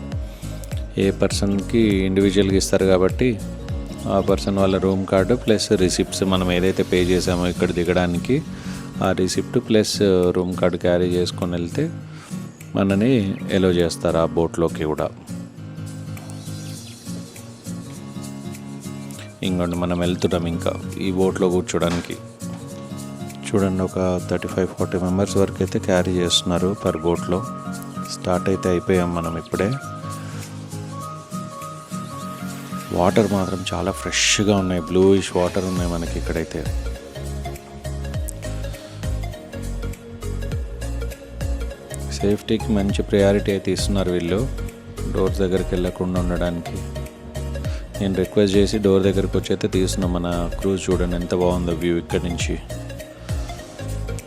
ఏ పర్సన్కి ఇండివిజువల్గా ఇస్తారు కాబట్టి ఆ పర్సన్ వాళ్ళ రూమ్ కార్డు ప్లస్ రిసిప్ట్స్ మనం ఏదైతే పే చేసామో ఇక్కడ దిగడానికి ఆ receipt plus room card carry చేసుకొని వెళ్తే మనని ఎలో చేస్తారు ఆ బోట్లోకి కూడా. ఇంకోండి మనం వెళ్తున్నాం ఇంకా ఈ బోట్లో కూర్చోడానికి. చూడండి ఒక 35-40 మెంబర్స్ వరకు అయితే క్యారీ చేస్తున్నారు పర్ బోట్లో. స్టార్ట్ అయితే అయిపోయాం మనం ఇప్పుడే. వాటర్ మాత్రం చాలా ఫ్రెష్గా ఉన్నాయి, బ్లూయిష్ వాటర్ ఉన్నాయి మనకి ఇక్కడైతే. సేఫ్టీకి మంచి ప్రయారిటీ అయితే ఇస్తున్నారు వీళ్ళు, డోర్ దగ్గరికి వెళ్ళకుండా ఉండడానికి. నేను రిక్వెస్ట్ చేసి డోర్ దగ్గరికి వచ్చి అయితే తీస్తున్నాం మన క్రూజ్. చూడండి ఎంత బాగుందో వ్యూ ఇక్కడ నుంచి.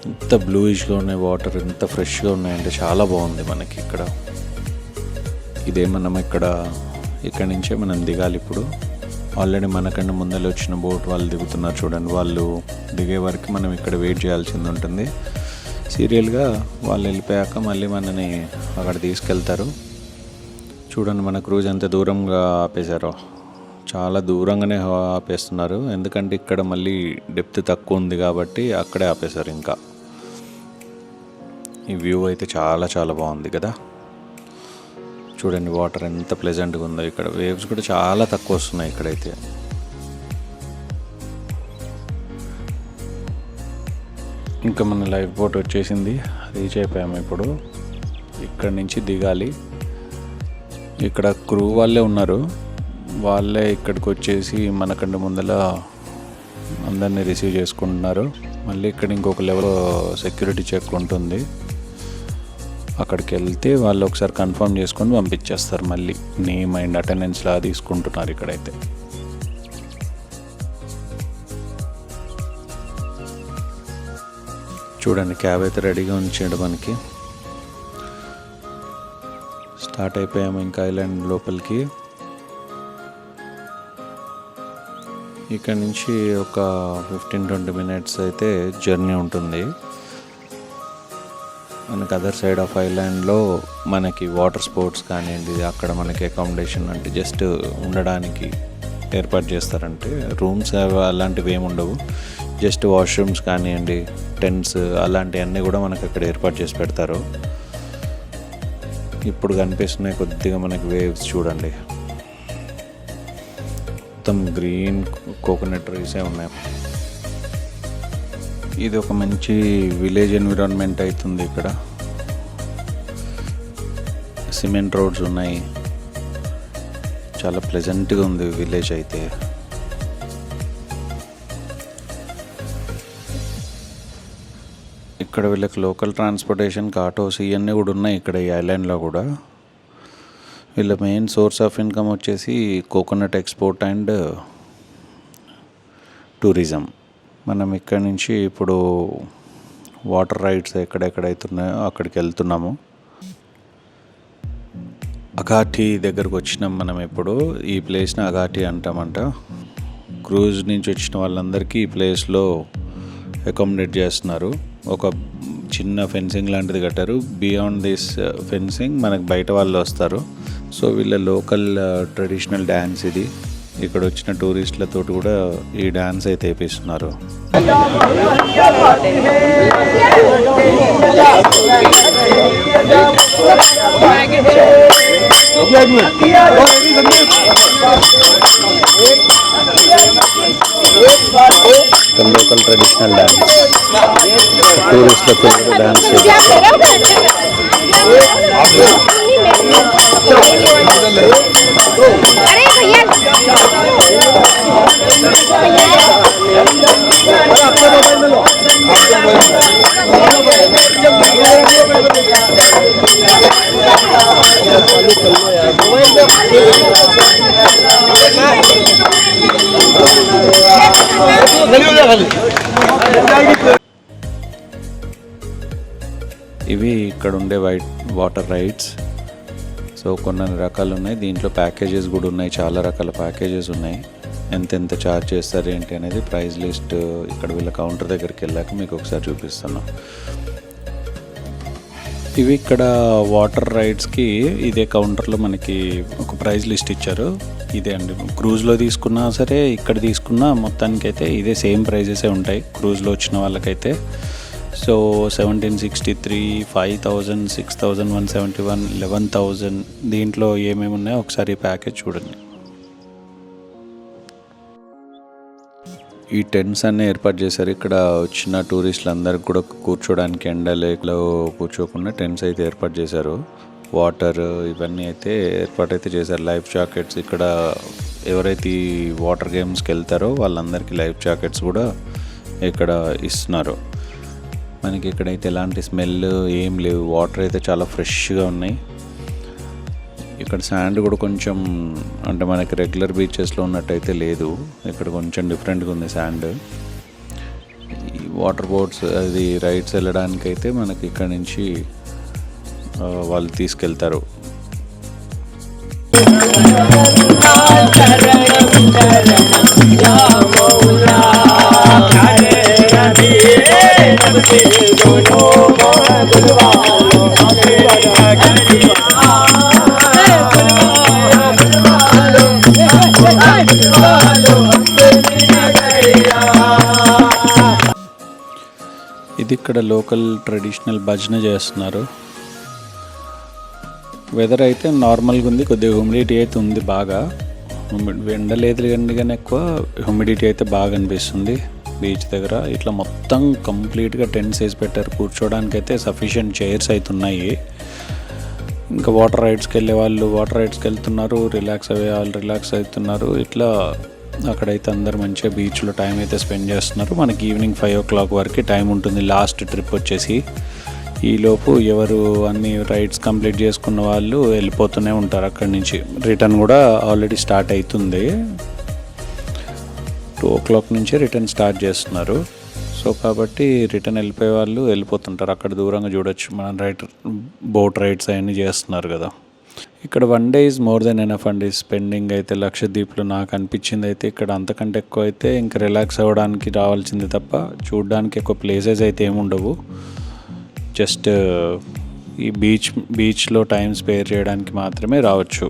ఎంత బ్లూయిష్గా ఉన్నాయి వాటర్, ఎంత ఫ్రెష్గా ఉన్నాయంటే చాలా బాగుంది మనకి ఇక్కడ. ఇదే మనం ఇక్కడ నుంచే మనం దిగాలి ఇప్పుడు. ఆల్రెడీ మనకన్నా ముందర వచ్చిన బోట్ వాళ్ళు దిగుతున్నారు చూడండి. వాళ్ళు దిగే వరకు మనం ఇక్కడ వెయిట్ చేయాల్సింది ఉంటుంది. సీరియల్గా వాళ్ళు వెళ్ళిపోయాక మళ్ళీ మనని అక్కడ తీసుకెళ్తారు. చూడండి మన క్రూజ్ ఎంత దూరంగా ఆపేశారో, చాలా దూరంగానే ఆపేస్తున్నారు. ఎందుకంటే ఇక్కడ మళ్ళీ డెప్త్ తక్కువ ఉంది కాబట్టి అక్కడే ఆపేశారు. ఇంకా ఈ వ్యూ అయితే చాలా చాలా బాగుంది కదా. చూడండి వాటర్ ఎంత ప్లెజెంట్గా ఉందో. ఇక్కడ వేవ్స్ కూడా చాలా తక్కువ వస్తున్నాయి ఇక్కడైతే. ఇంకా మన లైఫ్ బోట్ వచ్చేసింది, రీచ్ అయిపోయాము ఇప్పుడు. ఇక్కడ నుంచి దిగాలి. ఇక్కడ క్రూ వాళ్ళే ఉన్నారు, వాళ్ళే ఇక్కడికి వచ్చేసి మనకంటే ముందర అందరినీ రిసీవ్ చేసుకుంటున్నారు. మళ్ళీ ఇక్కడ ఇంకొక లెవెల్ సెక్యూరిటీ చెక్ ఉంటుంది. అక్కడికి వెళ్తే వాళ్ళు ఒకసారి కన్ఫర్మ్ చేసుకొని పంపించేస్తారు. మళ్ళీ నేమ్ అండ్ అటెండెన్స్లా తీసుకుంటున్నారు ఇక్కడైతే. చూడండి క్యాబ్ అయితే రెడీగా ఉంచాడు మనకి. స్టార్ట్ అయిపోయాము ఇంకా ఐలాండ్ లోపలికి. ఇక్కడ నుంచి ఒక 15-20 మినిట్స్ అయితే జర్నీ ఉంటుంది. మనకి అదర్ సైడ్ ఆఫ్ ఐలాండ్లో మనకి వాటర్ స్పోర్ట్స్ కానివ్వండి, అక్కడ మనకి అకామిడేషన్ అంటే జస్ట్ ఉండడానికి ఏర్పాటు చేస్తారంటే రూమ్స్ అలాంటివి ఏమి ఉండవు. జస్ట్ వాష్రూమ్స్ కానివ్వండి, టెంట్స్ అలాంటివన్నీ కూడా మనకి అక్కడ ఏర్పాటు చేసి పెడతారు. ఇప్పుడు కనిపిస్తున్నాయి కొద్దిగా మనకి వేవ్స్ చూడండి. మొత్తం గ్రీన్ కోకోనట్ ట్రీసే ఉన్నాయి. ఇది ఒక మంచి విలేజ్ ఎన్విరాన్మెంట్ అవుతుంది. ఇక్కడ సిమెంట్ రోడ్స్ ఉన్నాయి, చాలా ప్లెజెంట్గా ఉంది విలేజ్ అయితే. ఇక్కడ వీళ్ళకి లోకల్ ట్రాన్స్పోర్టేషన్కి ఆటోస్ ఇవన్నీ కూడా ఉన్నాయి ఇక్కడ ఈ ఐలాండ్లో కూడా. వీళ్ళ మెయిన్ సోర్స్ ఆఫ్ ఇన్కమ్ వచ్చేసి కోకోనట్ ఎక్స్పోర్ట్ అండ్ టూరిజం. మనం ఇక్కడ నుంచి ఇప్పుడు వాటర్ రైడ్స్ ఎక్కడెక్కడైతున్నాయో అక్కడికి వెళ్తున్నాము. అఘాటి దగ్గరకు వచ్చినాం మనం ఇప్పుడు. ఈ ప్లేస్ని అఘాటి అంటామంట. క్రూజ్ నుంచి వచ్చిన వాళ్ళందరికీ ఈ ప్లేస్లో అకామిడేట్ చేస్తున్నారు. ఒక చిన్న ఫెన్సింగ్ లాంటిది కట్టారు. బియాండ్ దిస్ ఫెన్సింగ్ మనకు బయట వాళ్ళు వస్తారు. సో వీళ్ళ లోకల్ ట్రెడిషనల్ డ్యాన్స్ ఇది. ఇక్కడ వచ్చిన టూరిస్టులతో కూడా ఈ డ్యాన్స్ అయితే వేపిస్తున్నారు. లోకల్ ట్రెడిషనల్ డ్యాన్స్ టూరిస్టులకు డ్యాన్స్ చేస్తారు. अरे भैया ఇవి ఇక్కడ ఉండే వాటర్ రైడ్స్. సో కొన్ని రకాలు ఉన్నాయి, దీంట్లో ప్యాకేజెస్ కూడా ఉన్నాయి, చాలా రకాల ప్యాకేజెస్ ఉన్నాయి. ఎంతెంత ఛార్జ్ చేస్తారు ఏంటి అనేది ప్రైస్ లిస్ట్ ఇక్కడ వీళ్ళ కౌంటర్ దగ్గరికి వెళ్ళాక మీకు ఒకసారి చూపిస్తాను. ఇవి ఇక్కడ వాటర్ రైడ్స్కి ఇదే కౌంటర్లో మనకి ఒక ప్రైస్ లిస్ట్ ఇచ్చారు. ఇదే అండి, క్రూజ్లో తీసుకున్నా సరే ఇక్కడ తీసుకున్నా మొత్తానికైతే ఇదే సేమ్ ప్రైజెసే ఉంటాయి క్రూజ్లో వచ్చిన వాళ్ళకైతే. సో 1763, 5000, 6171, 11,000 దీంట్లో ఏమేమి ఉన్నాయో ఒకసారి ఈ ప్యాకేజ్ చూడండి. ఈ టెంట్స్ అన్నీ ఏర్పాటు చేశారు. ఇక్కడ వచ్చిన టూరిస్టులు అందరికి కూడా కూర్చోడానికి ఎండలో కూర్చోకుండా టెంట్స్ అయితే ఏర్పాటు చేశారు. వాటర్ ఇవన్నీ అయితే ఏర్పాటు చేశారు. లైఫ్ జాకెట్స్ ఇక్కడ ఎవరైతే ఈ వాటర్ గేమ్స్కి వెళ్తారో వాళ్ళందరికీ లైఫ్ జాకెట్స్ కూడా ఇక్కడ ఇస్తున్నారు. మనకి ఇక్కడైతే ఎలాంటి స్మెల్ ఏం లేవు, వాటర్ అయితే చాలా ఫ్రెష్గా ఉన్నాయి. ఇక్కడ శాండ్ కూడా కొంచెం అంటే మనకి రెగ్యులర్ బీచెస్లో ఉన్నట్టయితే లేదు, ఇక్కడ కొంచెం డిఫరెంట్గా ఉంది శాండ్. ఈ వాటర్ బోట్స్ అది రైడ్స్ వెళ్ళడానికైతే మనకి ఇక్కడ నుంచి వాళ్ళు తీసుకెళ్తారు. ఇది ఇక్కడ లోకల్ ట్రెడిషనల్ భజన చేస్తున్నారు. వెదర్ అయితే నార్మల్గా ఉంది, కొద్దిగా హ్యూమిడిటీ అయితే ఉంది బాగా. ఎండలేదు కానీ ఎక్కువ హ్యూమిడిటీ అయితే బాగా అనిపిస్తుంది. బీచ్ దగ్గర ఇట్లా మొత్తం కంప్లీట్గా టెంట్స్ వేసి పెట్టారు. కూర్చోడానికి అయితే సఫిషియెంట్ చైర్స్ అయితే ఉన్నాయి. ఇంకా వాటర్ రైడ్స్కి వెళ్ళే వాళ్ళు వాటర్ రైడ్స్కి వెళ్తున్నారు, రిలాక్స్ అయ్యే వాళ్ళు రిలాక్స్ అవుతున్నారు. ఇట్లా అక్కడైతే అందరు మంచిగా బీచ్లో టైం అయితే స్పెండ్ చేస్తున్నారు. మనకి ఈవినింగ్ 5 o'clock వరకు టైం ఉంటుంది లాస్ట్ ట్రిప్ వచ్చేసి. ఈలోపు ఎవరు అన్ని రైడ్స్ కంప్లీట్ చేసుకున్న వాళ్ళు వెళ్ళిపోతూనే ఉంటారు అక్కడి నుంచి. రిటర్న్ కూడా ఆల్రెడీ స్టార్ట్ అవుతుంది, 2 o'clock నుంచి రిటర్న్ స్టార్ట్ చేస్తున్నారు. సో కాబట్టి రిటర్న్ వెళ్ళిపోయే వాళ్ళు వెళ్ళిపోతుంటారు. అక్కడ దూరంగా చూడొచ్చు మన బోట్ రైడ్స్ అవన్నీ చేస్తున్నారు కదా. ఇక్కడ 1 day is more than enough అండి స్పెండింగ్ అయితే. లక్షద్వీప్లో నాకు అనిపించింది అయితే ఇక్కడ అంతకంటే ఎక్కువ అయితే ఇంకా రిలాక్స్ అవ్వడానికి రావాల్సింది తప్ప చూడడానికి ఎక్కువ ప్లేసెస్ అయితే ఏముండవు. జస్ట్ ఈ బీచ్లో టైం స్పేర్ చేయడానికి మాత్రమే రావచ్చు.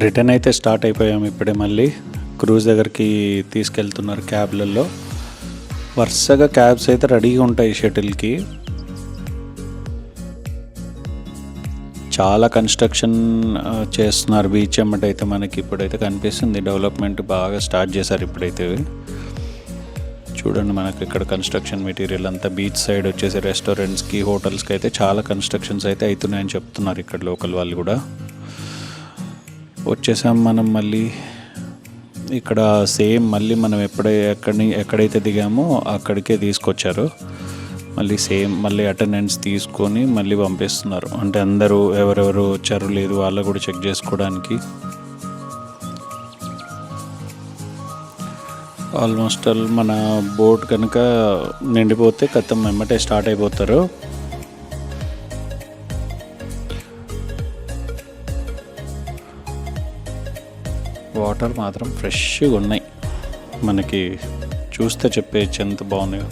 రిటర్న్ అయితే స్టార్ట్ అయిపోయాము ఇప్పుడే. మళ్ళీ క్రూజ్ దగ్గరికి తీసుకెళ్తున్నారు క్యాబ్లలో. వరుసగా క్యాబ్స్ అయితే రెడీగా ఉంటాయి షటిల్కి. చాలా కన్స్ట్రక్షన్ చేస్తున్నారు బీచ్ ఎమ్మటైతే మనకి ఇప్పుడైతే కనిపిస్తుంది. డెవలప్మెంట్ బాగా స్టార్ట్ చేశారు ఇప్పుడైతే. చూడండి మనకి ఇక్కడ కన్స్ట్రక్షన్ మెటీరియల్ అంతా బీచ్ సైడ్ వచ్చేసి రెస్టారెంట్స్కి హోటల్స్కి అయితే చాలా కన్స్ట్రక్షన్స్ అయితే అవుతున్నాయని చెప్తున్నారు ఇక్కడ లోకల్ వాళ్ళు కూడా. వచ్చేసాం మనం మళ్ళీ ఇక్కడ. సేమ్ మళ్ళీ మనం ఎక్కడైతే దిగామో అక్కడికే తీసుకొచ్చారు. మళ్ళీ సేమ్ మళ్ళీ అటెండెన్స్ తీసుకొని మళ్ళీ పంపిస్తున్నారు. అంటే అందరూ ఎవరెవరు వచ్చారు లేదు వాళ్ళు కూడా చెక్ చేసుకోవడానికి. ఆల్మోస్ట్ మన బోట్ కనుక నిండిపోతే కథం వెంబటే స్టార్ట్ అయిపోతారు. వాటర్ మాత్రం ఫ్రెష్గా ఉన్నాయి, మనకి చూస్తే చెప్పేయచ్చు ఎంత బాగున్నాయో.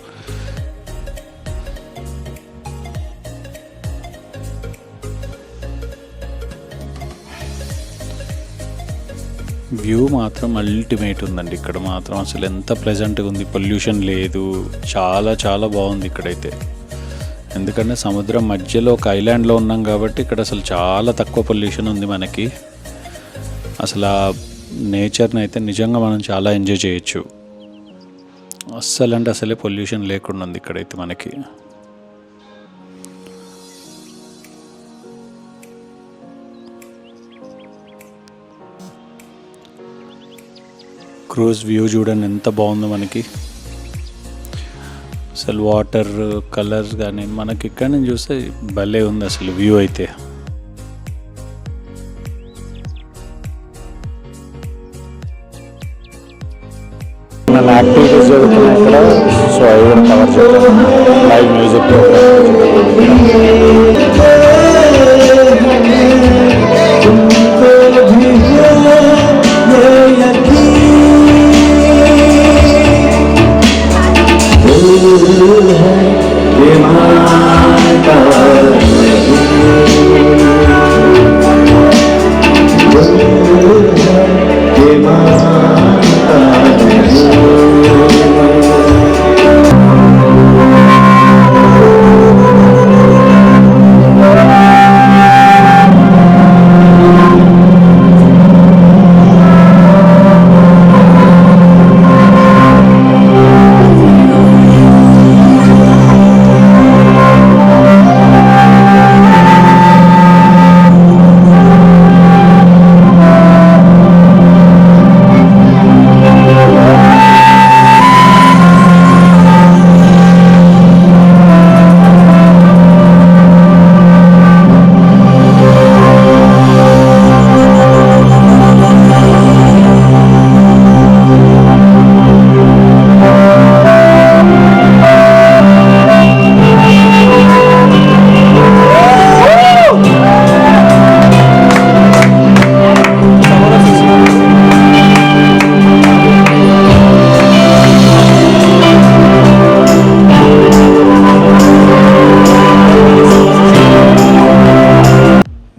వ్యూ మాత్రం అల్టిమేట్ ఉందండి ఇక్కడ మాత్రం. అసలు ఎంత ప్లెజెంట్గా ఉంది, పొల్యూషన్ లేదు, చాలా చాలా బాగుంది ఇక్కడైతే. ఎందుకంటే సముద్రం మధ్యలో ఒక ఐలాండ్లో ఉన్నాం కాబట్టి ఇక్కడ అసలు చాలా తక్కువ పొల్యూషన్ ఉంది మనకి. అసలు నేచర్ని అయితే నిజంగా మనం చాలా ఎంజాయ్ చేయొచ్చు. అస్సలే పొల్యూషన్ లేకుండా ఉంది ఇక్కడైతే మనకి. క్రూజ్ వ్యూ చూడండి ఎంత బాగుందో మనకి. అసలు వాటర్ కలర్స్ కానీ మనకి ఇక్కడ నుంచి చూస్తే భలే ఉంది అసలు వ్యూ అయితే. మన యాక్టివిటీస్ జరుగుతున్నాయి ఇక్కడ. సో అవి కూడా కవర్ చేస్తాం. Live music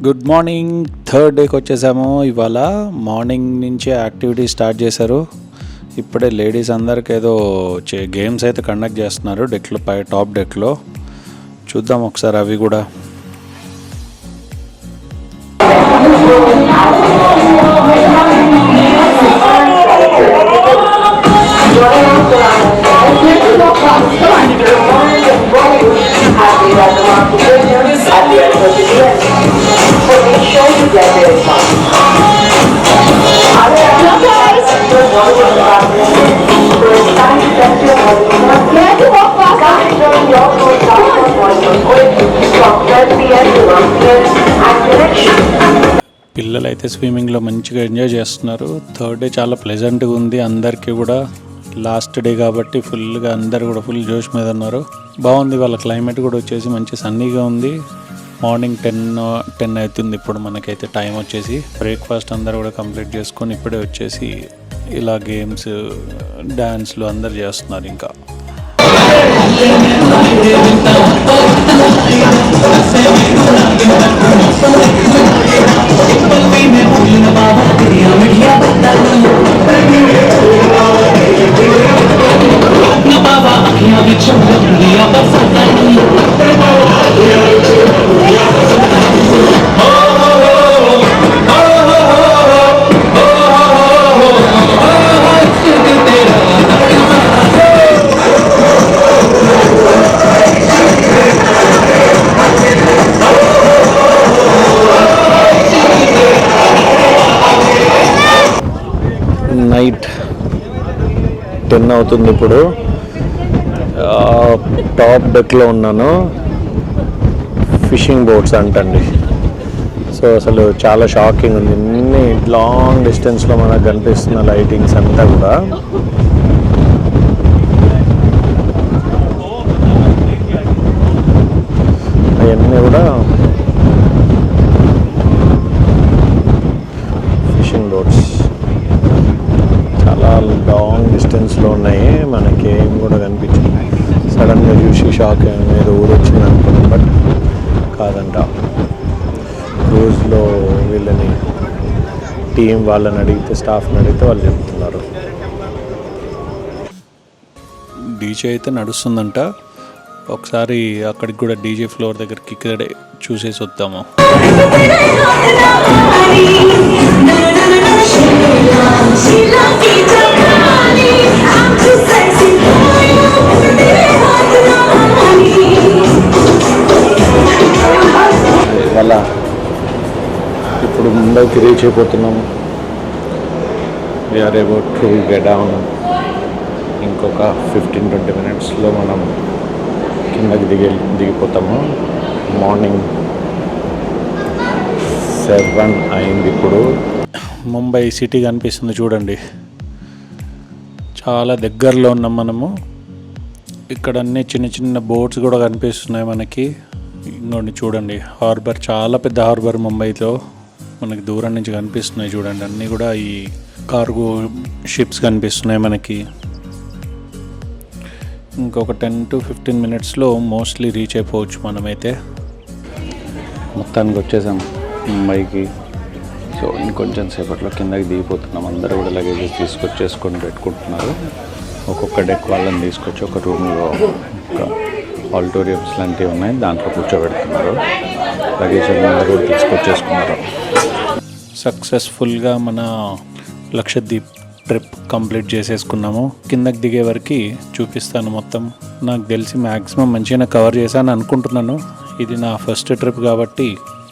good morning. Third డేకి వచ్చేసాము. ఇవాళ మార్నింగ్ నుంచే యాక్టివిటీ స్టార్ట్ చేశారు. ఇప్పుడే లేడీస్ అందరికి ఏదో గేమ్స్ అయితే కండక్ట్ చేస్తున్నారు డెక్లో, పై టాప్ డెక్లో. చూద్దాం ఒకసారి అవి కూడా. పిల్లలు అయితే స్విమ్మింగ్లో మంచిగా ఎంజాయ్ చేస్తున్నారు. థర్డ్ డే చాలా ప్లెజెంట్గా ఉంది అందరికీ కూడా. లాస్ట్ డే కాబట్టి ఫుల్గా అందరు కూడా ఫుల్ జోష్ మీద ఉన్నారు. బాగుంది. వాళ్ళ క్లైమేట్ కూడా వచ్చేసి మంచి సన్నీగా ఉంది. మార్నింగ్ 10 అవుతుంది ఇప్పుడు. మనకైతే టైం వచ్చేసి బ్రేక్ఫాస్ట్ అందరు కూడా కంప్లీట్ చేసుకొని ఇప్పుడే వచ్చేసి ఇలా గేమ్స్, డ్యాన్స్లు అందరు చేస్తున్నారు. ఇంకా నైట్ 10 అవుతుంది ఇప్పుడు. టాప్ డెక్లో ఉన్నాను. ఫిషింగ్ బోట్స్ అంటండి. సో అసలు చాలా షాకింగ్ ఉంది. ఇన్ని లాంగ్ డిస్టెన్స్లో మనకు కనిపిస్తున్న లైటింగ్స్ అంతా కూడా. అవన్నీ కూడా ఫిషింగ్ బోట్స్ చాలా లాంగ్ డిస్టెన్స్లో ఉన్నాయి. మనకి ఏం కూడా కనిపించింది. సడన్గా చూసి షాక్ ఏదో ఊరు వచ్చింది అనుకున్నాం, బట్ కాదంట. క్రూజ్లో వీళ్ళని టీం వాళ్ళని అడిగితే, స్టాఫ్ని అడిగితే వాళ్ళు చెప్తున్నారు. డీజే అయితే నడుస్తుందంట. ఒకసారి అక్కడికి కూడా డీజే ఫ్లోర్ దగ్గరికి ఇక్కడే చూసేసి వద్దాము. ప్లేస్కి రీచ్ అయిపోతున్నాము. We're about to get down. ఇంకొక 15-20 మినిట్స్లో మనం కిందకి దిగిపోతాము. మార్నింగ్ 7 అయింది ఇప్పుడు. ముంబై సిటీ కనిపిస్తుంది చూడండి, చాలా దగ్గరలో ఉన్నాం మనము. ఇక్కడ అన్ని చిన్న చిన్న బోట్స్ కూడా కనిపిస్తున్నాయి మనకి. ఇంకోండి చూడండి, హార్బర్ చాలా పెద్ద హార్బర్ ముంబైలో మనకి దూరం నుంచి కనిపిస్తున్నాయి చూడండి. అన్నీ కూడా ఈ కార్గో షిప్స్ కనిపిస్తున్నాయి మనకి. ఇంకొక 10-15 మినిట్స్లో మోస్ట్లీ రీచ్ అయిపోవచ్చు మనమైతే. మొత్తానికి వచ్చేసాం ముంబైకి. సో ఇంకొంచెం సేపట్లో కిందకి దిగిపోతున్నాం. అందరూ కూడా లగేజెస్ తీసుకొచ్చేసుకొని పెట్టుకుంటున్నారు. ఒక్కొక్క డెక్ వాళ్ళని తీసుకొచ్చి ఒక రూమ్లో ఒక ఆడిటోరియంస్ లాంటివి ఉన్నాయి, దాంట్లో కూర్చోబెడుతున్నారు. లగేజ్ అందరూ కూడా తీసుకొచ్చేసుకున్నారు. సక్సెస్ఫుల్గా మన లక్షద్వీప్ ట్రిప్ కంప్లీట్ చేసేసుకున్నాము. కిందకి దిగే వరకు చూపిస్తాను మొత్తం. నాకు తెలిసి మ్యాక్సిమం మంచిగా కవర్ చేశాను అనుకుంటున్నాను. ఇది నా ఫస్ట్ ట్రిప్ కాబట్టి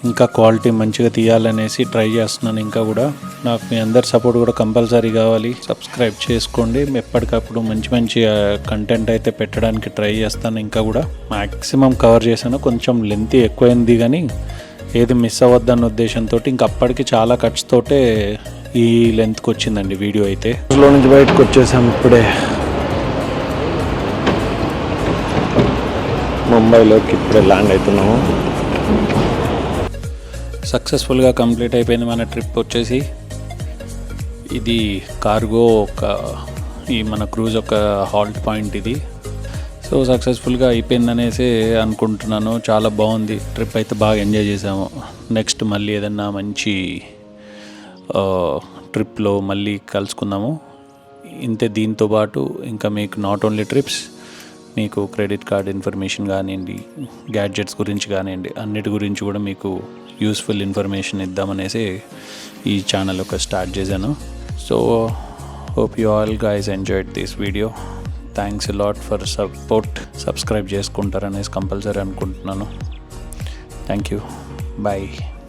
ఇంకా క్వాలిటీ మంచిగా తీయాలనేసి ట్రై చేస్తున్నాను. ఇంకా కూడా నాకు మీ అందరి సపోర్ట్ కూడా కంపల్సరీ కావాలి. సబ్స్క్రైబ్ చేసుకోండి. ఎప్పటికప్పుడు మంచి మంచి కంటెంట్ అయితే పెట్టడానికి ట్రై చేస్తాను. ఇంకా కూడా మ్యాక్సిమం కవర్ చేశాను. కొంచెం లెంత్ ఎక్కువైంది కానీ ఏది మిస్ అవ్వద్దన్న ఉద్దేశంతో ఇంకా అప్పటికి చాలా ఖర్చుతోటే ఈ లెంత్కి వచ్చిందండి వీడియో అయితే. లో నుంచి బయటకు వచ్చేసాం ఇప్పుడే. ముంబైలోకి ఇప్పుడే ల్యాండ్ అవుతున్నాము. సక్సెస్ఫుల్గా కంప్లీట్ అయిపోయింది మన ట్రిప్ వచ్చేసి. ఇది కార్గో ఈ మన క్రూజ్ ఒక హాల్ట్ పాయింట్ ఇది. సో సక్సెస్ఫుల్గా అయిపోయిందనేసి అనుకుంటున్నాను. చాలా బాగుంది ట్రిప్ అయితే, బాగా ఎంజాయ్ చేసాము. నెక్స్ట్ మళ్ళీ ఏదన్నా మంచి ట్రిప్లో మళ్ళీ కలుసుకుందాము. ఇంతే. దీంతో పాటు ఇంకా మీకు నాట్ ఓన్లీ ట్రిప్స్, మీకు క్రెడిట్ కార్డ్ ఇన్ఫర్మేషన్ కానివ్వండి, గ్యాడ్జెట్స్ గురించి కానివ్వండి, అన్నిటి గురించి కూడా మీకు యూస్ఫుల్ ఇన్ఫర్మేషన్ ఇద్దామనేసి ఈ ఛానల్ ఒక స్టార్ట్ చేశాను. So hope you all guys enjoyed this video. Thanks a lot for support. Subscribe చేసుకుంటారనేసి కంపల్సరీ అనుకుంటున్నాను. Thank you. బాయ్.